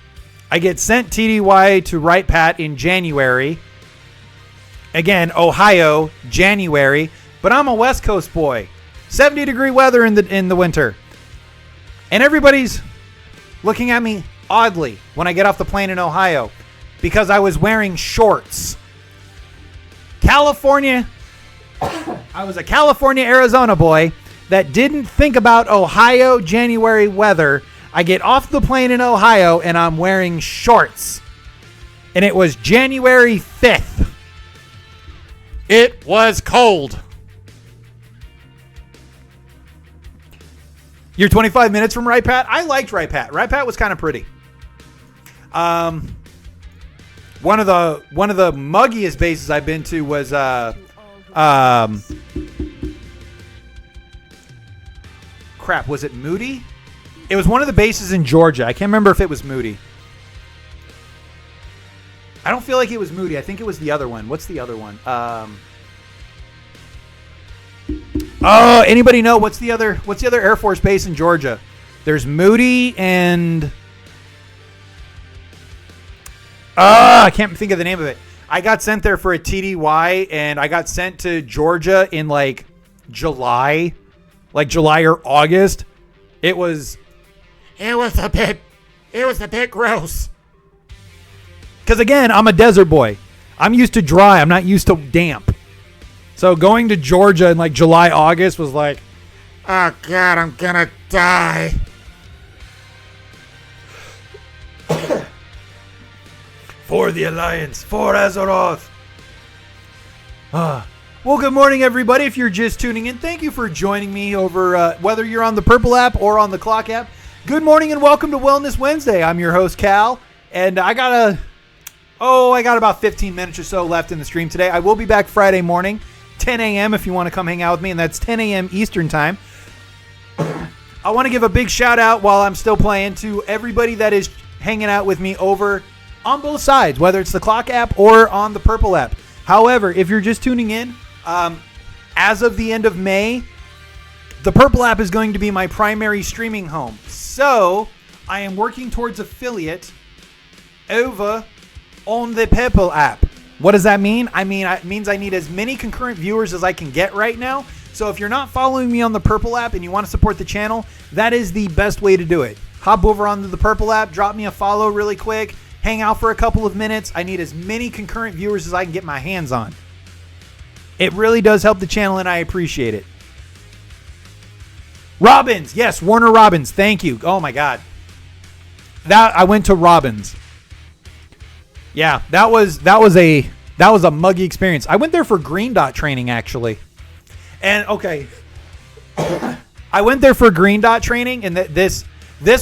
M: I get sent TDY to Wright Pat in January. Again, Ohio, January, but I'm a West Coast boy. 70-degree weather in the winter. And everybody's looking at me oddly when I get off the plane in Ohio because I was wearing shorts. California, I was a California, Arizona boy that didn't think about Ohio January weather. I get off the plane in Ohio and I'm wearing shorts. And it was January 5th.
F: It was cold.
M: You're 25 minutes from Wright Pat? I liked Wright Pat. Wright Pat was kind of pretty. One of the muggiest bases I've been to was crap, was it Moody? It was one of the bases in Georgia. I can't remember if it was Moody. I don't feel like it was Moody. I think it was the other one. What's the other one? Oh, anybody know what's the other Air Force base in Georgia? There's Moody and I can't think of the name of it. I got sent there for a TDY, and I got sent to Georgia in like July or August. It was
F: a bit gross.
M: Because again, I'm a desert boy. I'm used to dry. I'm not used to damp. So going to Georgia in like July, August was like,
F: oh God, I'm gonna die.
M: For the Alliance, for Azeroth. Well, good morning, everybody. If you're just tuning in, thank you for joining me over, whether you're on the Purple app or on the Clock app. Good morning and welcome to Wellness Wednesday. I'm your host, Cal, and I got about 15 minutes or so left in the stream today. I will be back Friday morning, 10 a.m. if you want to come hang out with me, and that's 10 a.m. Eastern time. I want to give a big shout out while I'm still playing to everybody that is hanging out with me over on both sides, whether it's the Clock app or on the Purple app. However, if you're just tuning in, as of the end of May, the Purple app is going to be my primary streaming home. So I am working towards affiliate over on the Purple app. What does that mean? It means I need as many concurrent viewers as I can get right now. So if you're not following me on the Purple app and you want to support the channel, that is the best way to do it. Hop over onto the Purple app, drop me a follow really quick, hang out for a couple of minutes. I need as many concurrent viewers as I can get my hands on. It really does help the channel, and I appreciate it. Robbins, yes, Warner Robbins, thank you. Oh my God, I went to Robbins. Yeah, that was a muggy experience. I went there for Green Dot training actually, and okay, I went there for Green Dot training, and this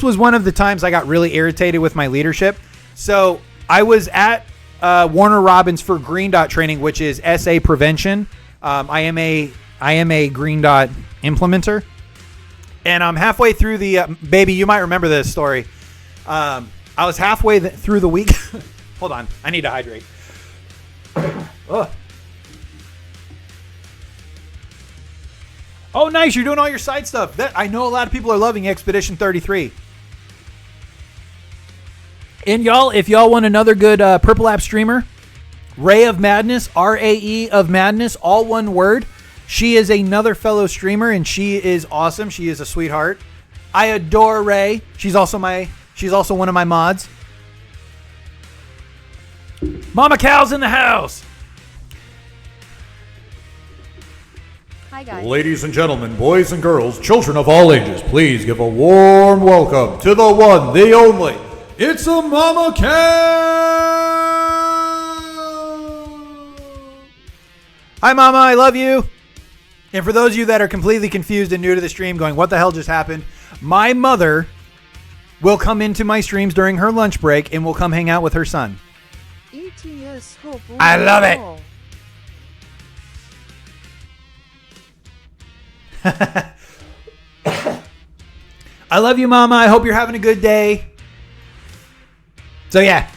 M: was one of the times I got really irritated with my leadership. So I was at Warner Robbins for Green Dot training, which is SA prevention. I am a Green Dot implementer, and I'm halfway through the baby. You might remember this story. I was halfway through the week. Hold on, I need to hydrate. Ugh. Oh, nice! You're doing all your side stuff. I know a lot of people are loving Expedition 33. And y'all, if y'all want another good Purple app streamer, Ray of Madness, RAE of Madness, all one word. She is another fellow streamer, and she is awesome. She is a sweetheart. I adore Ray. She's also one of my mods. Mama Cal's in the house.
E: Hi guys.
F: Ladies and gentlemen, boys and girls, children of all ages, please give a warm welcome to the one, the only. It's a Mama Cal.
M: Hi, Mama. I love you. And for those of you that are completely confused and new to the stream going, what the hell just happened? My mother will come into my streams during her lunch break and will come hang out with her son. I love it. I love you, Mama. I hope you're having a good day. So, yeah.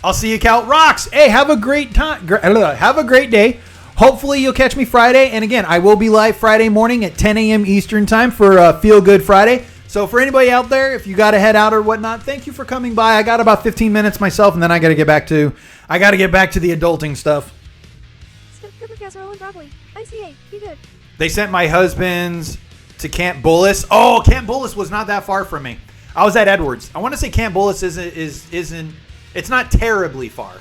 M: I'll see you, Cal. Rocks. Hey, have a great time. Have a great day. Hopefully, you'll catch me Friday. And again, I will be live Friday morning at 10 a.m. Eastern time for Feel Good Friday. So for anybody out there, if you got to head out or whatnot, thank you for coming by. I got about 15 minutes myself, and then I got to get back to the adulting stuff. They sent my husband's to Camp Bullis. Oh, Camp Bullis was not that far from me. I was at Edwards. I want to say Camp Bullis isn't. It's not terribly far,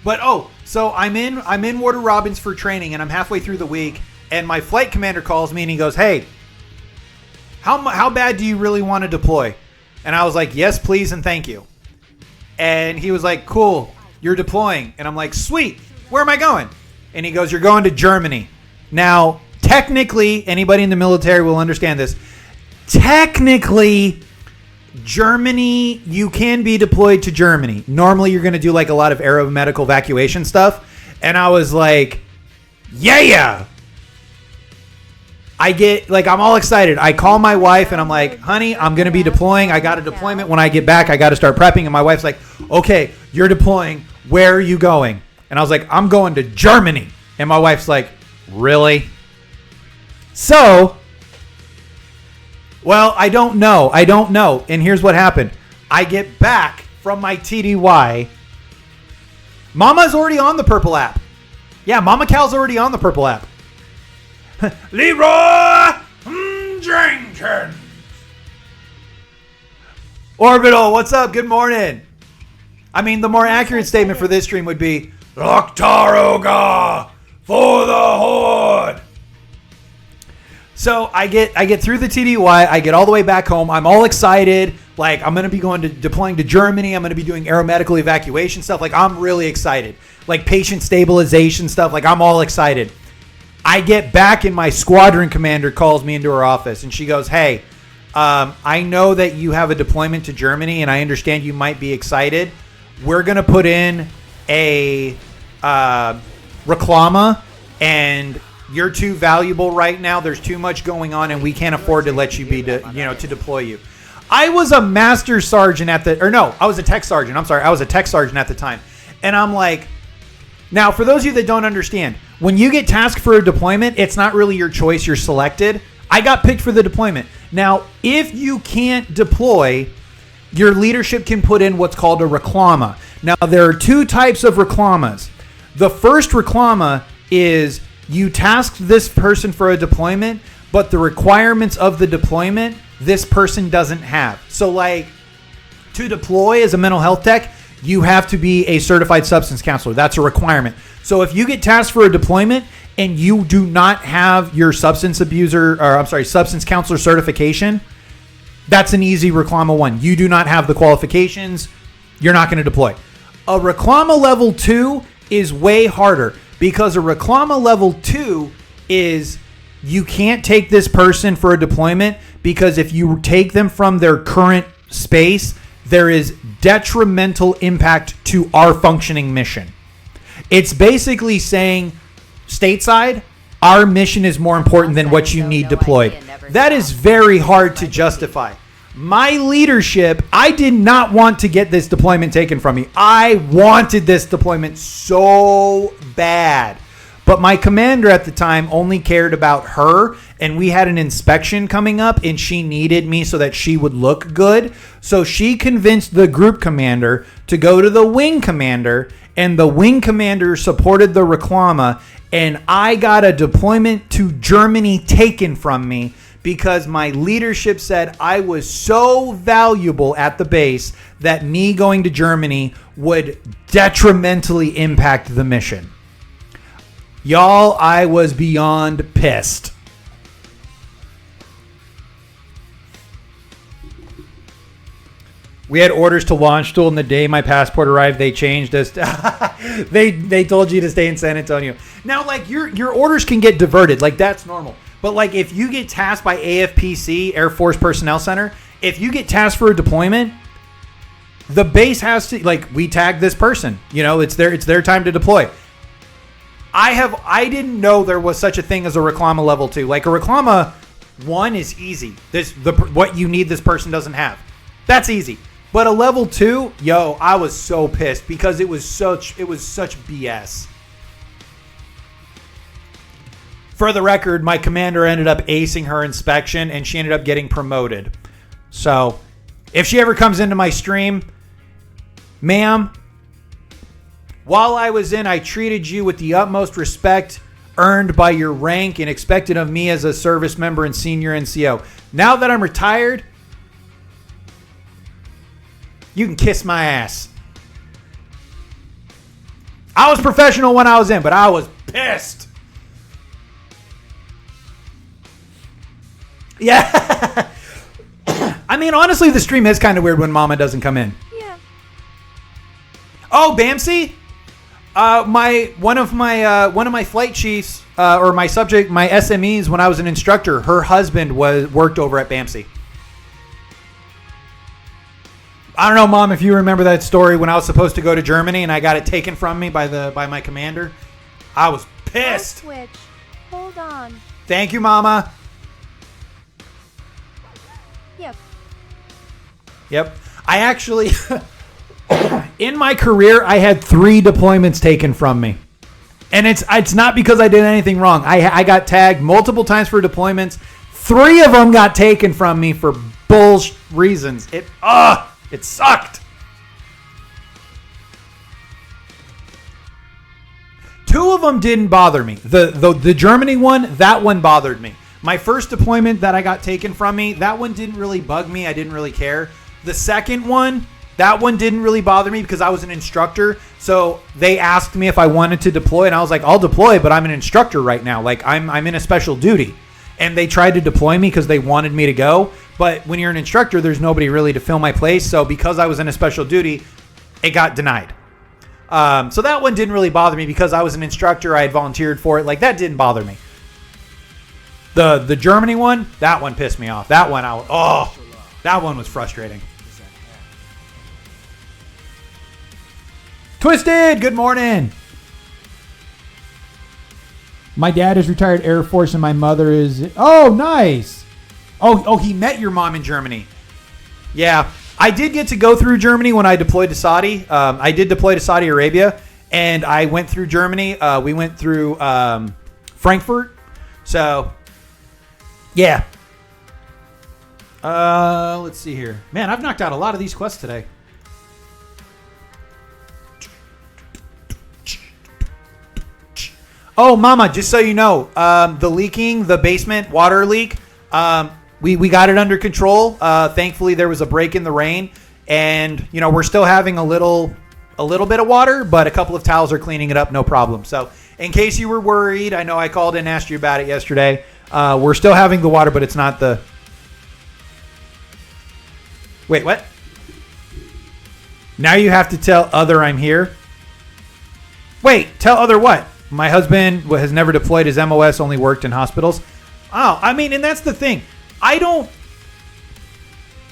M: but so I'm in Warner Robbins for training, and I'm halfway through the week, and my flight commander calls me and he goes, "Hey, how bad do you really want to deploy?" And I was like, "Yes, please, and thank you." And he was like, "Cool, you're deploying," and I'm like, "Sweet, where am I going?" And he goes, "You're going to Germany." Now, technically, anybody in the military will understand this. Technically, Germany, you can be deployed to Germany. Normally, you're going to do like a lot of aeromedical evacuation stuff. And I was like, yeah. I'm all excited. I call my wife and I'm like, "Honey, I'm going to be deploying. I got a deployment. When I get back, I got to start prepping." And my wife's like, "Okay, you're deploying. Where are you going?" And I was like, "I'm going to Germany." And my wife's like, "Really?" So, well, I don't know. And here's what happened. I get back from my TDY. Mama's already on the Purple app. Yeah, Mama Cal's already on the Purple app. Leroy Jenkins. Orbital, what's up? Good morning. I mean, the more accurate statement for this stream would be, Loktaroga for the Horde. So I get through the TDY, I get all the way back home. I'm all excited. Like, I'm going to be deploying to Germany. I'm going to be doing aeromedical evacuation stuff. Like, I'm really excited. Like, patient stabilization stuff. Like, I'm all excited. I get back and my squadron commander calls me into her office and she goes, "Hey, I know that you have a deployment to Germany and I understand you might be excited. We're going to put in a reclama and you're too valuable right now. There's too much going on and we can't afford to let you to deploy you." I was a master sergeant I was a tech sergeant. I'm sorry. I was a tech sergeant at the time. And I'm like, Now, for those of you that don't understand, when you get tasked for a deployment, it's not really your choice. You're selected. I got picked for the deployment. Now, if you can't deploy, your leadership can put in what's called a reclama. Now, there are two types of reclamas. The first reclama is you tasked this person for a deployment, but the requirements of the deployment, this person doesn't have. So, like, to deploy as a mental health tech, you have to be a certified substance counselor. That's a requirement. So if you get tasked for a deployment and you do not have your substance counselor certification, that's an easy reclama 1. You do not have the qualifications. You're not going to deploy. A reclama level 2 is way harder because a reclama level 2 is you can't take this person for a deployment because if you take them from their current space, there is detrimental impact to our functioning mission. It's basically saying, stateside, our mission is more important than what you need deployed. That is very hard to justify. My leadership, I did not want to get this deployment taken from me. I wanted this deployment so bad. But my commander at the time only cared about her, and we had an inspection coming up, and she needed me so that she would look good. So she convinced the group commander to go to the wing commander, and the wing commander supported the reclama, and I got a deployment to Germany taken from me because my leadership said I was so valuable at the base that me going to Germany would detrimentally impact the mission. Y'all, I was beyond pissed. We had orders to launch tool, and the day my passport arrived, they changed us. They told you to stay in San Antonio. Now, like, your orders can get diverted. Like, that's normal. But, like, if you get tasked by AFPC, Air Force Personnel Center, if you get tasked for a deployment, the base has to, like, we tag this person. You know, it's their time to deploy. I didn't know there was such a thing as a reclama level 2. Like, a reclama 1 is easy. What you need this person doesn't have. That's easy. But a level 2, yo, I was so pissed because it was such BS. For the record, my commander ended up acing her inspection and she ended up getting promoted. So, if she ever comes into my stream, ma'am, while I was in, I treated you with the utmost respect earned by your rank and expected of me as a service member and senior NCO. Now that I'm retired, you can kiss my ass. I was professional when I was in, but I was pissed. Yeah. I mean, honestly, the stream is kind of weird when Mama doesn't come in.
G: Yeah.
M: Oh, Bamsey? One of my flight chiefs, or my SMEs when I was an instructor, her husband worked over at BAMC. I don't know, Mom, if you remember that story when I was supposed to go to Germany and I got it taken from me by my commander. I was pissed.
G: No switch. Hold on.
M: Thank you, Mama. Yep. I actually, in my career, I had 3 deployments taken from me. And it's not because I did anything wrong. I got tagged multiple times for deployments. 3 of them got taken from me for bullshit reasons. It sucked. 2 of them didn't bother me. The Germany one, that one bothered me. My first deployment that I got taken from me, that one didn't really bug me. I didn't really care. The second one, that one didn't really bother me because I was an instructor. So they asked me if I wanted to deploy, and I was like, I'll deploy, but I'm an instructor right now. Like, I'm in a special duty. And they tried to deploy me because they wanted me to go. But when you're an instructor, there's nobody really to fill my place. So because I was in a special duty, it got denied. So that one didn't really bother me because I was an instructor. I had volunteered for it. Like, that didn't bother me. The Germany one, that one pissed me off. That one, that one was frustrating. Twisted, good morning.
O: My dad is retired Air Force and my mother is... Oh, nice.
M: Oh, he met your mom in Germany. Yeah, I did get to go through Germany when I deployed to Saudi. I did deploy to Saudi Arabia, and I went through Germany. We went through Frankfurt. So, yeah. Let's see here. Man, I've knocked out a lot of these quests today. Oh, Mama, just so you know, the basement water leak, we got it under control. Thankfully, there was a break in the rain, and we're still having a little bit of water, but a couple of towels are cleaning it up, no problem. So, in case you were worried, I know I called and asked you about it yesterday. We're still having the water, but it's not the. Wait, what? Now you have to tell Other I'm here. Wait, tell Other what? My husband has never deployed his MOS, only worked in hospitals. Oh, I mean, and that's the thing.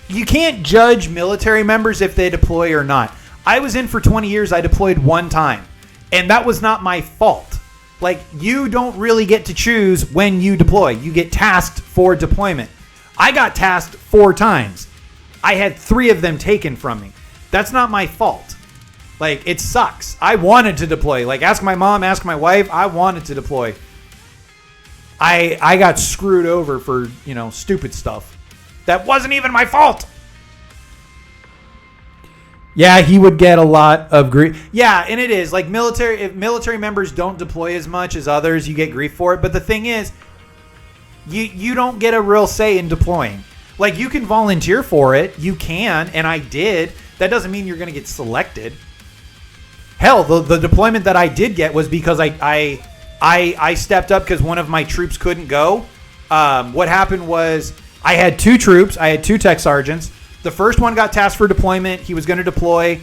M: You can't judge military members if they deploy or not. I was in for 20 years. I deployed one time. And that was not my fault. Like, you don't really get to choose when you deploy. You get tasked for deployment. I got tasked 4 times. I had 3 of them taken from me. That's not my fault. Like, it sucks. I wanted to deploy. Like, ask my mom, ask my wife. I wanted to deploy. I got screwed over for, stupid stuff. That wasn't even my fault. Yeah, he would get a lot of grief. Yeah, and it is. Like, if military members don't deploy as much as others, you get grief for it. But the thing is, you don't get a real say in deploying. Like, you can volunteer for it. You can, and I did. That doesn't mean you're going to get selected. Hell, the deployment that I did get was because I stepped up because one of my troops couldn't go. What happened was I had 2 troops. I had 2 tech sergeants. The first one got tasked for deployment. He was going to deploy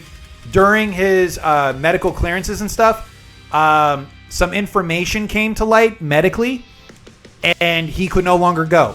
M: during his medical clearances and stuff. Some information came to light medically, and he could no longer go.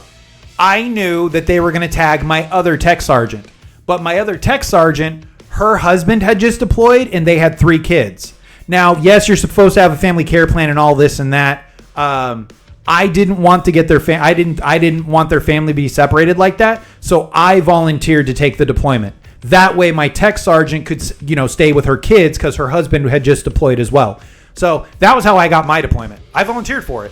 M: I knew that they were going to tag my other tech sergeant. But my other tech sergeant, her husband had just deployed, and they had 3 kids. Now, yes, you're supposed to have a family care plan and all this and that. I didn't want to get their I didn't want their family to be separated like that, so I volunteered to take the deployment. That way, my tech sergeant could, stay with her kids because her husband had just deployed as well. So that was how I got my deployment. I volunteered for it,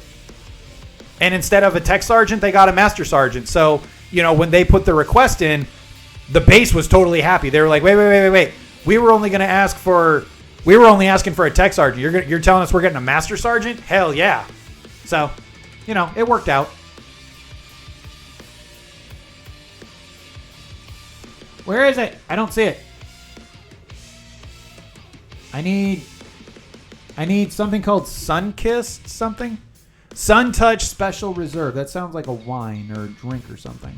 M: and instead of a tech sergeant, they got a master sergeant. So when they put the request in, the base was totally happy. They were like, wait. We were only asking for a tech sergeant. You're telling us we're getting a master sergeant? Hell yeah. So, it worked out. Where is it? I don't see it. I need something called Sunkissed something. Sun Touch Special Reserve. That sounds like a wine or a drink or something.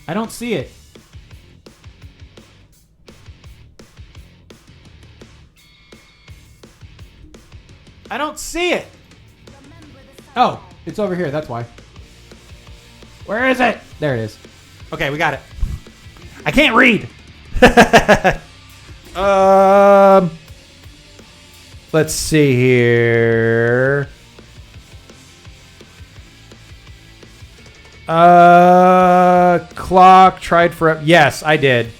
M: I don't see it. I don't see it. Oh, it's over here. That's why. Where is it? There it is. Okay, we got it. I can't read. Let's see here. Clock tried for. Yes, I did.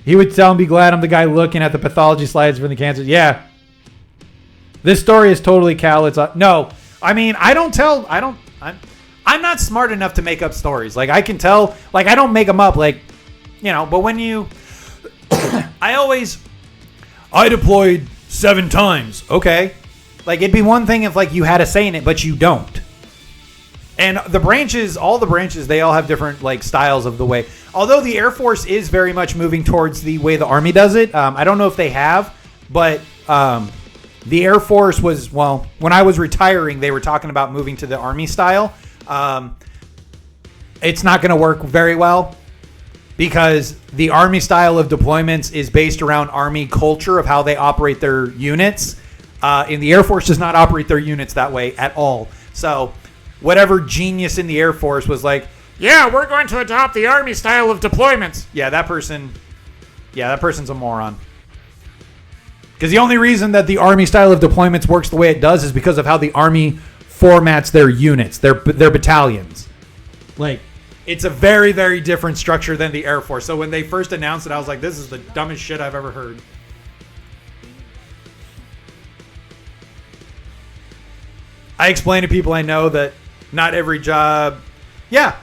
M: He would tell him, be glad I'm the guy looking at the pathology slides for the cancer. Yeah. This story is totally Cal. It's no. I mean, I'm not smart enough to make up stories. Like, I can tell, like, I don't make them up, like, but when you, I deployed 7 times. Okay. Like, it'd be one thing if, like, you had a say in it, but you don't. And all the branches, they all have different, like, styles of the way. Although the Air Force is very much moving towards the way the Army does it. I don't know if they have, but the Air Force was, when I was retiring, they were talking about moving to the Army style. It's not going to work very well because the Army style of deployments is based around Army culture of how they operate their units. And the Air Force does not operate their units that way at all. So whatever genius in the Air Force was like,
F: yeah, we're going to adopt the Army style of deployments.
M: Yeah, that person's a moron. Because the only reason that the Army style of deployments works the way it does is because of how the Army formats their units, their battalions. Like, it's a very, very different structure than the Air Force. So when they first announced it, I was like, this is the dumbest shit I've ever heard. I explain to people I know that not every job... Yeah.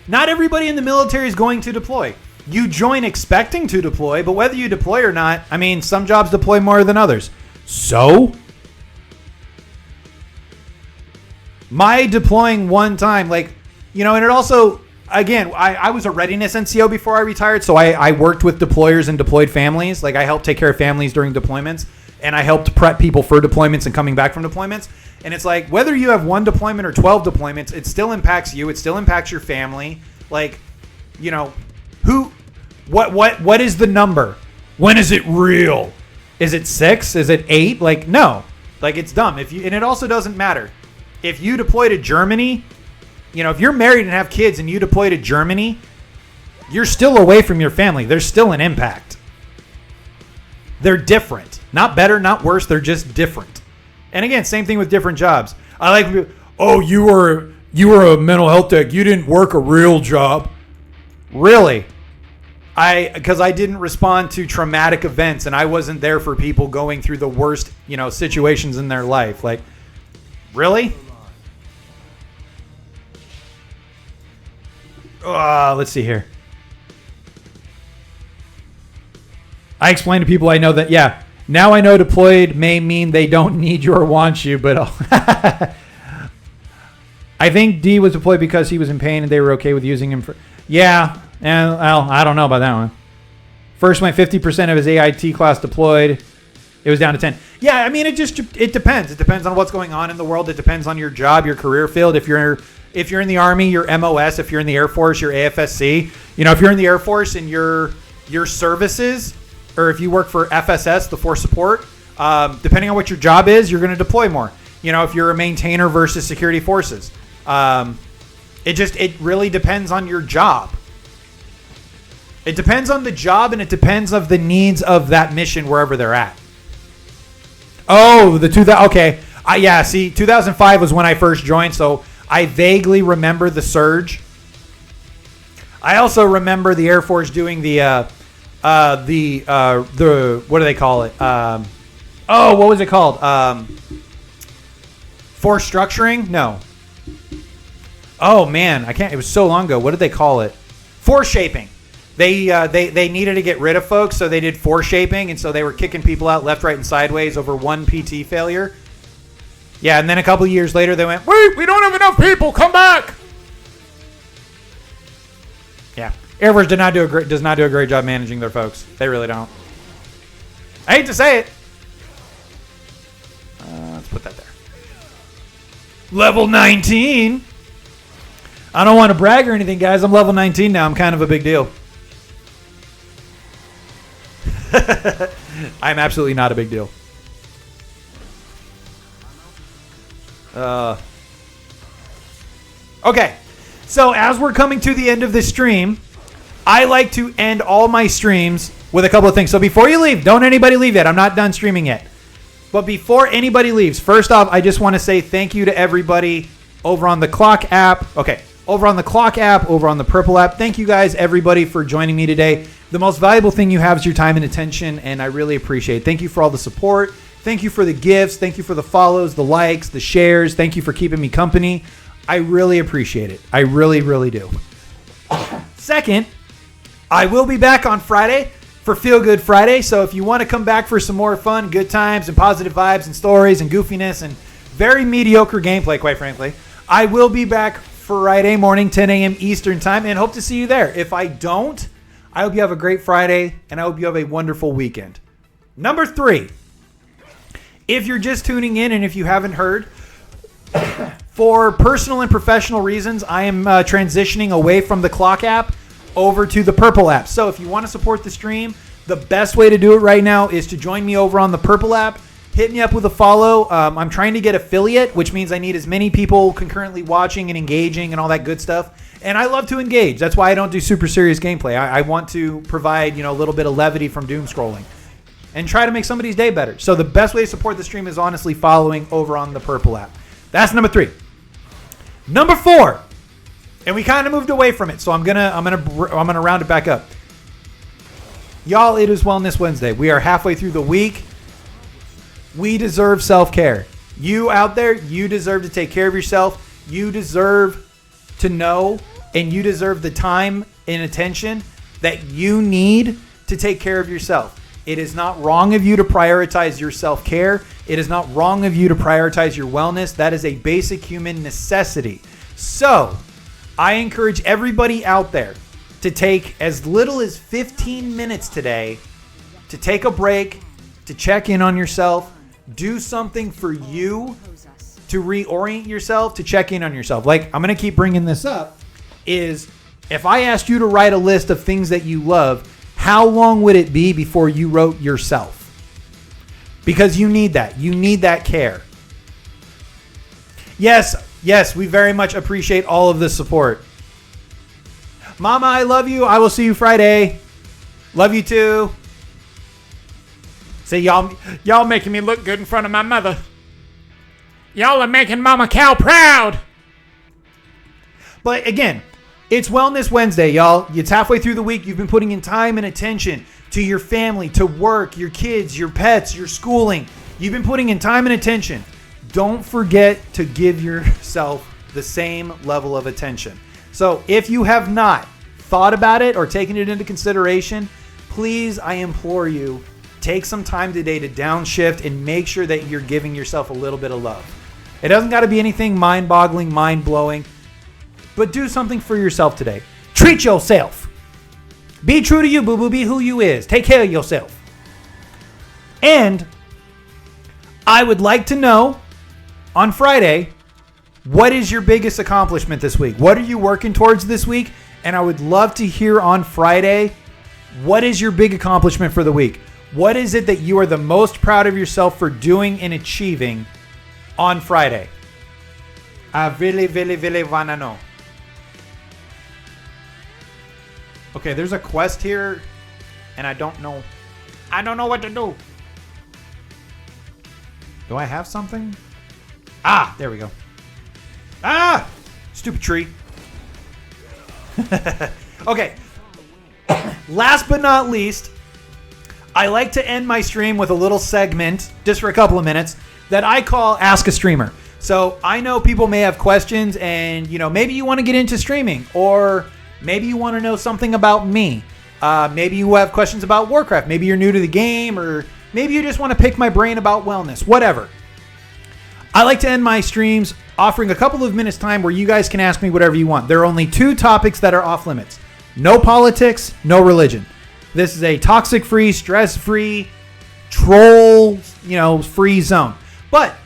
M: Not everybody in the military is going to deploy. You join expecting to deploy, but whether you deploy or not, I mean, some jobs deploy more than others. So, my deploying one time, like, you know, and it also, again, I was a readiness NCO before I retired, so I worked with deployers and deployed families. Like, I helped take care of families during deployments, and I helped prep people for deployments and coming back from deployments. And it's like, whether you have 1 deployment or 12 deployments, it still impacts you. It still impacts your family. Like, you know, what is the number? When is it real? Is it 6? Is it 8? Like, no. Like, it's dumb. And it also doesn't matter. If you deploy to Germany, you know, if you're married and have kids and you deploy to Germany, you're still away from your family. There's still an impact. They're different. Not better, not worse. They're just different. And again, same thing with different jobs. I like, oh, you were a mental health tech. You didn't work a real job. Really? Because I didn't respond to traumatic events, and I wasn't there for people going through the worst, you know, situations in their life. Like, really? Let's see here. I explain to people I know that, yeah, now I know deployed may mean they don't need you or want you, but I think D was deployed because he was in pain and they were okay with using him for... Yeah, and well, I don't know about that one. First went 50% of his AIT class deployed. It was down to 10. Yeah, I mean, it depends. It depends on what's going on in the world. It depends on your job, your career field. If you're in the Army, your MOS. If you're in the Air Force, your AFSC. You know, if you're in the Air Force and your services, or if you work for FSS, the Force Support, depending on what your job is, you're going to deploy more. You know, if you're a maintainer versus security forces. It really depends on your job. It depends on the job, and it depends on the needs of that mission wherever they're at. Oh, okay. Yeah, see, 2005 was when I first joined, so I vaguely remember the surge. I also remember the Air Force doing the what do they call it? What was it called? Force structuring? No. Oh man, I can't. It was so long ago. What did they call it? Force shaping. They needed to get rid of folks, so they did force shaping, and so they were kicking people out left, right, and sideways over one PT failure. Yeah, and then a couple of years later, they went, "Wait, we don't have enough people. Come back." Yeah, Air Force does not do a great job managing their folks. They really don't. I hate to say it. Let's put that there. Level 19. I don't want to brag or anything, guys. I'm level 19 now. I'm kind of a big deal. I'm absolutely not a big deal. Okay. So as we're coming to the end of this stream, I like to end all my streams with a couple of things. So before you leave, don't anybody leave yet. I'm not done streaming yet. But before anybody leaves, first off, I just want to say thank you to everybody over on the Clock app. Okay. Over on the Clock app, over on the Purple app. Thank you guys, everybody, for joining me today. The most valuable thing you have is your time and attention, and I really appreciate it. Thank you for all the support. Thank you for the gifts. Thank you for the follows, the likes, the shares. Thank you for keeping me company. I really appreciate it. I really, really do. Second, I will be back on Friday for Feel Good Friday. So if you want to come back for some more fun, good times, and positive vibes and stories and goofiness and very mediocre gameplay, quite frankly, I will be back Friday morning, 10 a.m. Eastern time, and hope to see you there. If I don't, I hope you have a great Friday, and I hope you have a wonderful weekend. Number 3, if you're just tuning in and if you haven't heard, for personal and professional reasons, I am transitioning away from the Clock app over to the Purple app. So if you want to support the stream, the best way to do it right now is to join me over on the Purple app. Hit me up with a follow. I'm trying to get affiliate, which means I need as many people concurrently watching and engaging and all that good stuff. And I love to engage. That's why I don't do super serious gameplay. I want to provide, a little bit of levity from doom scrolling and try to make somebody's day better. So the best way to support the stream is honestly following over on the Purple app. That's number 3. Number 4, and we kind of moved away from it, so I'm gonna round it back up. Y'all, it is Wellness Wednesday. We are halfway through the week. We deserve self-care. You out there, you deserve to take care of yourself. You deserve to know, and you deserve the time and attention that you need to take care of yourself. It is not wrong of you to prioritize your self-care. It is not wrong of you to prioritize your wellness. That is a basic human necessity. So, I encourage everybody out there to take as little as 15 minutes today to take a break, to check in on yourself, do something for you to reorient yourself, to check in on yourself. Like, I'm going to keep bringing this up, is if I asked you to write a list of things that you love, how long would it be before you wrote yourself? Because you need that. You need that care. Yes, we very much appreciate all of the support. Mama, I love you. I will see you Friday. Love you too.
F: See, y'all making me look good in front of my mother. Y'all are making Mama Cow proud.
M: But again, it's Wellness Wednesday, y'all. It's halfway through the week. You've been putting in time and attention to your family, to work, your kids, your pets, your schooling. You've been putting in time and attention. Don't forget to give yourself the same level of attention. So if you have not thought about it or taken it into consideration, please, I implore you, take some time today to downshift and make sure that you're giving yourself a little bit of love. It doesn't got to be anything mind-boggling, mind-blowing, but do something for yourself today. Treat yourself. Be true to you, boo-boo. Be who you is. Take care of yourself. And I would like to know on Friday, what is your biggest accomplishment this week? What are you working towards this week? And I would love to hear on Friday, what is your big accomplishment for the week? What is it that you are the most proud of yourself for doing and achieving on Friday? I really, really, really want to know. Okay, there's a quest here, and I don't know what to do. Do I have something? Ah, there we go. Ah! Stupid tree. Okay. Last but not least, I like to end my stream with a little segment, just for a couple of minutes, that I call Ask a Streamer. So I know people may have questions and, maybe you want to get into streaming, or maybe you want to know something about me. Maybe you have questions about Warcraft. Maybe you're new to the game, or maybe you just want to pick my brain about wellness, whatever. I like to end my streams offering a couple of minutes time where you guys can ask me whatever you want. There are only 2 topics that are off limits. No politics, no religion. This is a toxic-free, stress-free, troll-free zone. But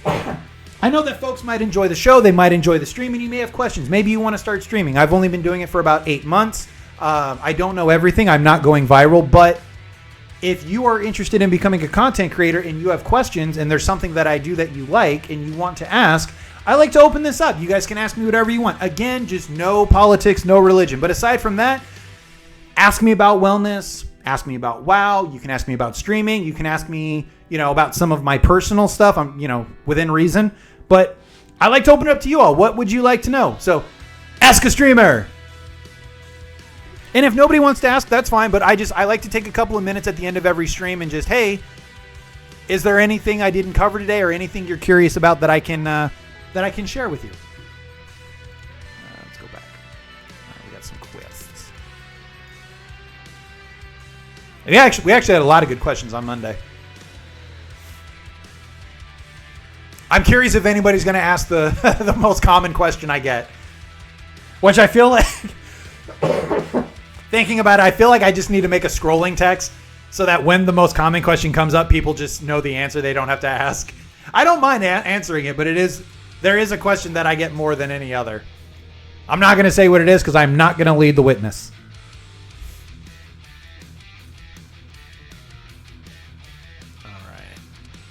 M: I know that folks might enjoy the show. They might enjoy the stream, and you may have questions. Maybe you want to start streaming. I've only been doing it for about 8 months. I don't know everything. I'm not going viral, but if you are interested in becoming a content creator and you have questions and there's something that I do that you like and you want to ask, I like to open this up. You guys can ask me whatever you want. Again, just no politics, no religion. But aside from that, ask me about wellness, ask me about WoW. You can ask me about streaming. You can ask me, about some of my personal stuff. I'm, within reason. But I like to open it up to you all. What would you like to know? So ask a streamer. And if nobody wants to ask, that's fine. But I like to take a couple of minutes at the end of every stream and just, hey, is there anything I didn't cover today, or anything you're curious about that I can share with you? Let's go back. We got some quests. We actually had a lot of good questions on Monday. I'm curious if anybody's going to ask the the most common question I get, which I feel like. Thinking about it, I feel like I just need to make a scrolling text so that when the most common question comes up, people just know the answer. They don't have to ask. I don't mind answering it, but there is a question that I get more than any other. I'm not going to say what it is because I'm not going to lead the witness. All right.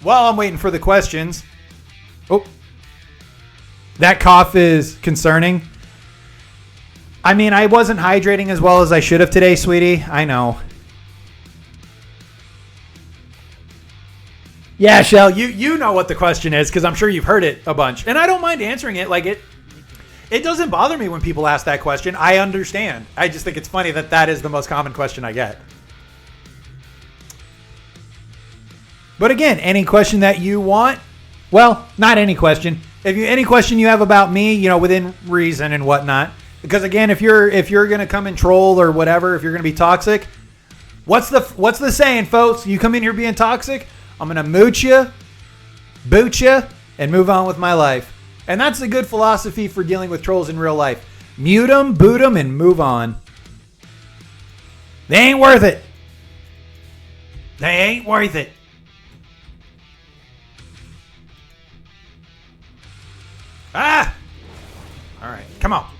M: While I'm waiting for the questions. Oh, that cough is concerning. I mean, I wasn't hydrating as well as I should have today, sweetie. I know. Yeah, Shell, you know what the question is because I'm sure you've heard it a bunch. And I don't mind answering it. Like, it doesn't bother me when people ask that question. I understand. I just think it's funny that is the most common question I get. But again, any question that you want, well, not any question. Any question you have about me, you know, within reason and whatnot. Because again, if you're gonna come and troll or whatever, if you're gonna be toxic, what's the saying, folks? You come in here being toxic, I'm gonna mooch you, boot you, and move on with my life. And that's a good philosophy for dealing with trolls in real life. Mute them, boot them, and move on. They ain't worth it. They ain't worth it. Ah! Alright, come on.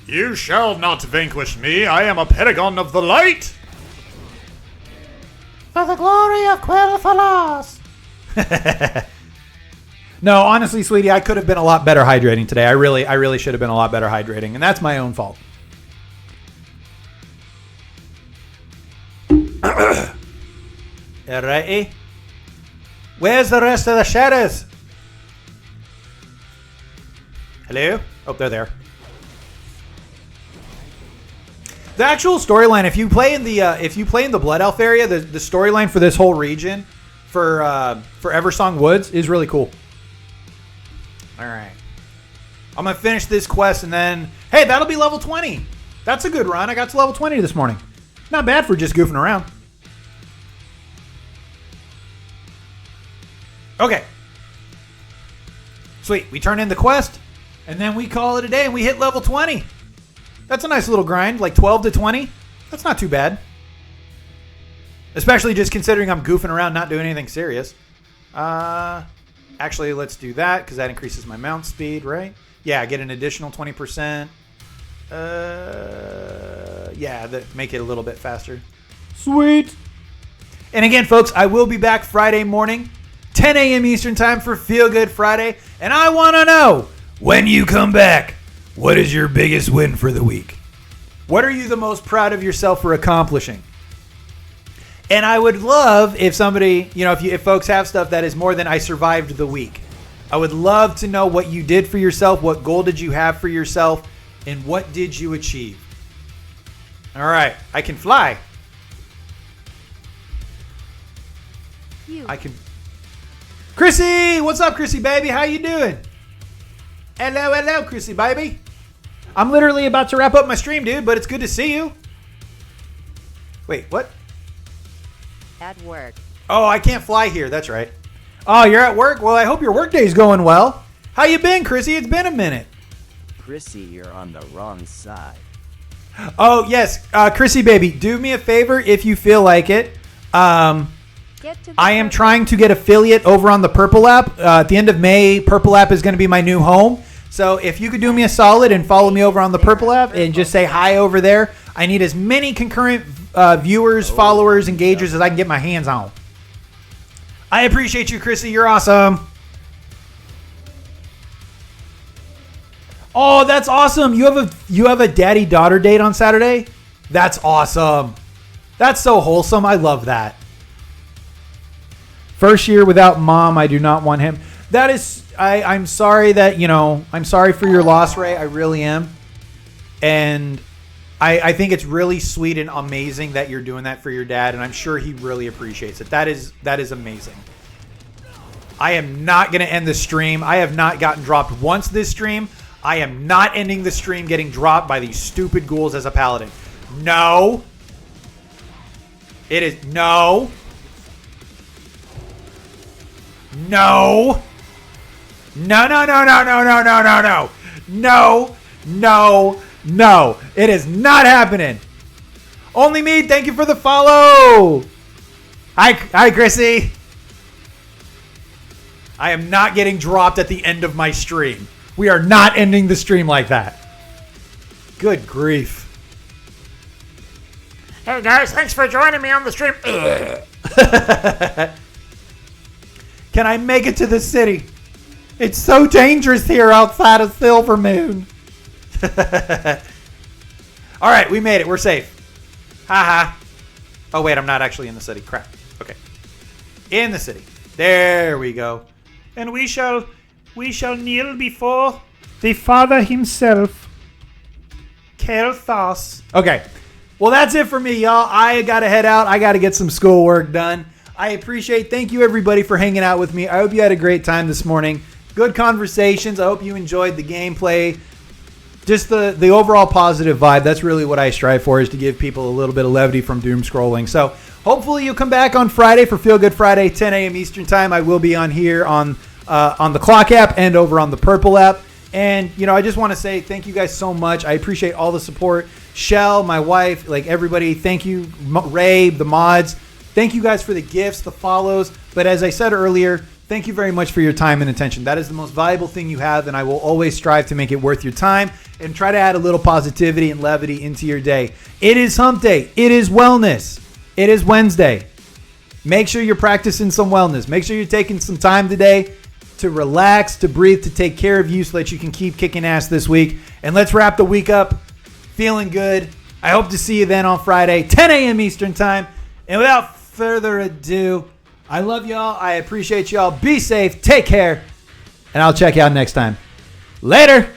F: You shall not vanquish me. I am a paragon of the light.
M: For the glory of Quel'Thalas. No, honestly, sweetie, I could have been a lot better hydrating today. I really should have been a lot better hydrating, and that's my own fault. Alrighty. Where's the rest of the shadows? Hello? Oh, they're there. The actual storyline, if you play in the Blood Elf area, the storyline for this whole region for Eversong Woods is really cool. All right. I'm going to finish this quest and then, hey, that'll be level 20. That's a good run. I got to level 20 this morning. Not bad for just goofing around. Okay. Sweet. We turn in the quest and then we call it a day and we hit level 20. That's a nice little grind, like 12 to 20. That's not too bad. Especially just considering I'm goofing around, not doing anything serious. Actually, let's do that because that increases my mount speed, right? Yeah, I get an additional 20%. Yeah, that make it a little bit faster. Sweet. And again, folks, I will be back Friday morning, 10 a.m. Eastern time for Feel Good Friday. And I want to know, when you come back, what is your biggest win for the week? What are you the most proud of yourself for accomplishing? And I would love if somebody, you know, if folks have stuff that is more than I survived the week. I would love to know what you did for yourself, what goal did you have for yourself, and what did you achieve? All right, I can fly. I can. Chrissy, what's up, Chrissy baby? How you doing? Hello, Chrissy baby. I'm literally about to wrap up my stream, dude, but it's good to see you. Wait, what?
E: At work.
M: Oh, I can't fly here. That's right. Oh, you're at work? Well, I hope your workday's going well. How you been, Chrissy? It's been a minute.
P: Chrissy, you're on the wrong side.
M: Oh, yes. Chrissy, baby, do me a favor if you feel like it. I am trying to get affiliate over on the Purple app. At the end of May, Purple app is going to be my new home. So if you could do me a solid and follow me over on the Purple app and just say hi over there. I need as many concurrent viewers, followers, engagers as I can get my hands on. I appreciate you, Chrissy. You're awesome. Oh, that's awesome. You have a daddy-daughter date on Saturday? That's awesome. That's so wholesome. I love that. First year without mom. I do not want him. That is, I'm sorry that, you know, I'm sorry for your loss, Ray. I really am. And I think it's really sweet and amazing that you're doing that for your dad, and I'm sure he really appreciates it. That is amazing. I am not going to end the stream. I have not gotten dropped once this stream. I am not ending the stream getting dropped by these stupid ghouls as a paladin. No. It is no. No. No, no, no, no, no, no, no, no, no. No, no, no. It is not happening. Only me. Thank you for the follow. Hi, Chrissy. I am not getting dropped at the end of my stream. We are not ending the stream like that. Good grief.
F: Hey guys, thanks for joining me on the stream.
M: Can I make it to the city? It's so dangerous here outside of Silver Moon. All right, we made it. We're safe. Haha. Oh, wait, I'm not actually in the city. Crap. Okay. In the city. There we go.
Q: And we shall kneel before the Father himself, Kelthos.
M: Okay. Well, that's it for me, y'all. I got to head out. I got to get some schoolwork done. Thank you everybody for hanging out with me. I hope you had a great time this morning. Good conversations. I hope you enjoyed the gameplay. Just the overall positive vibe. That's really what I strive for, is to give people a little bit of levity from doom scrolling. So hopefully you'll come back on Friday for Feel Good Friday, 10 a.m. Eastern time. I will be on here on the Clock app and over on the Purple app. And, I just want to say thank you guys so much. I appreciate all the support. Shell, my wife, everybody, thank you. Ray, the mods, thank you guys for the gifts, the follows. But as I said earlier, thank you very much for your time and attention. That is the most valuable thing you have, and I will always strive to make it worth your time and try to add a little positivity and levity into your day. It is hump day. It is wellness. It is Wednesday. Make sure you're practicing some wellness. Make sure you're taking some time today to relax, to breathe, to take care of you so that you can keep kicking ass this week. And let's wrap the week up feeling good. I hope to see you then on Friday, 10 a.m. Eastern time. And without further ado, I love y'all. I appreciate y'all. Be safe. Take care. And I'll check you out next time. Later.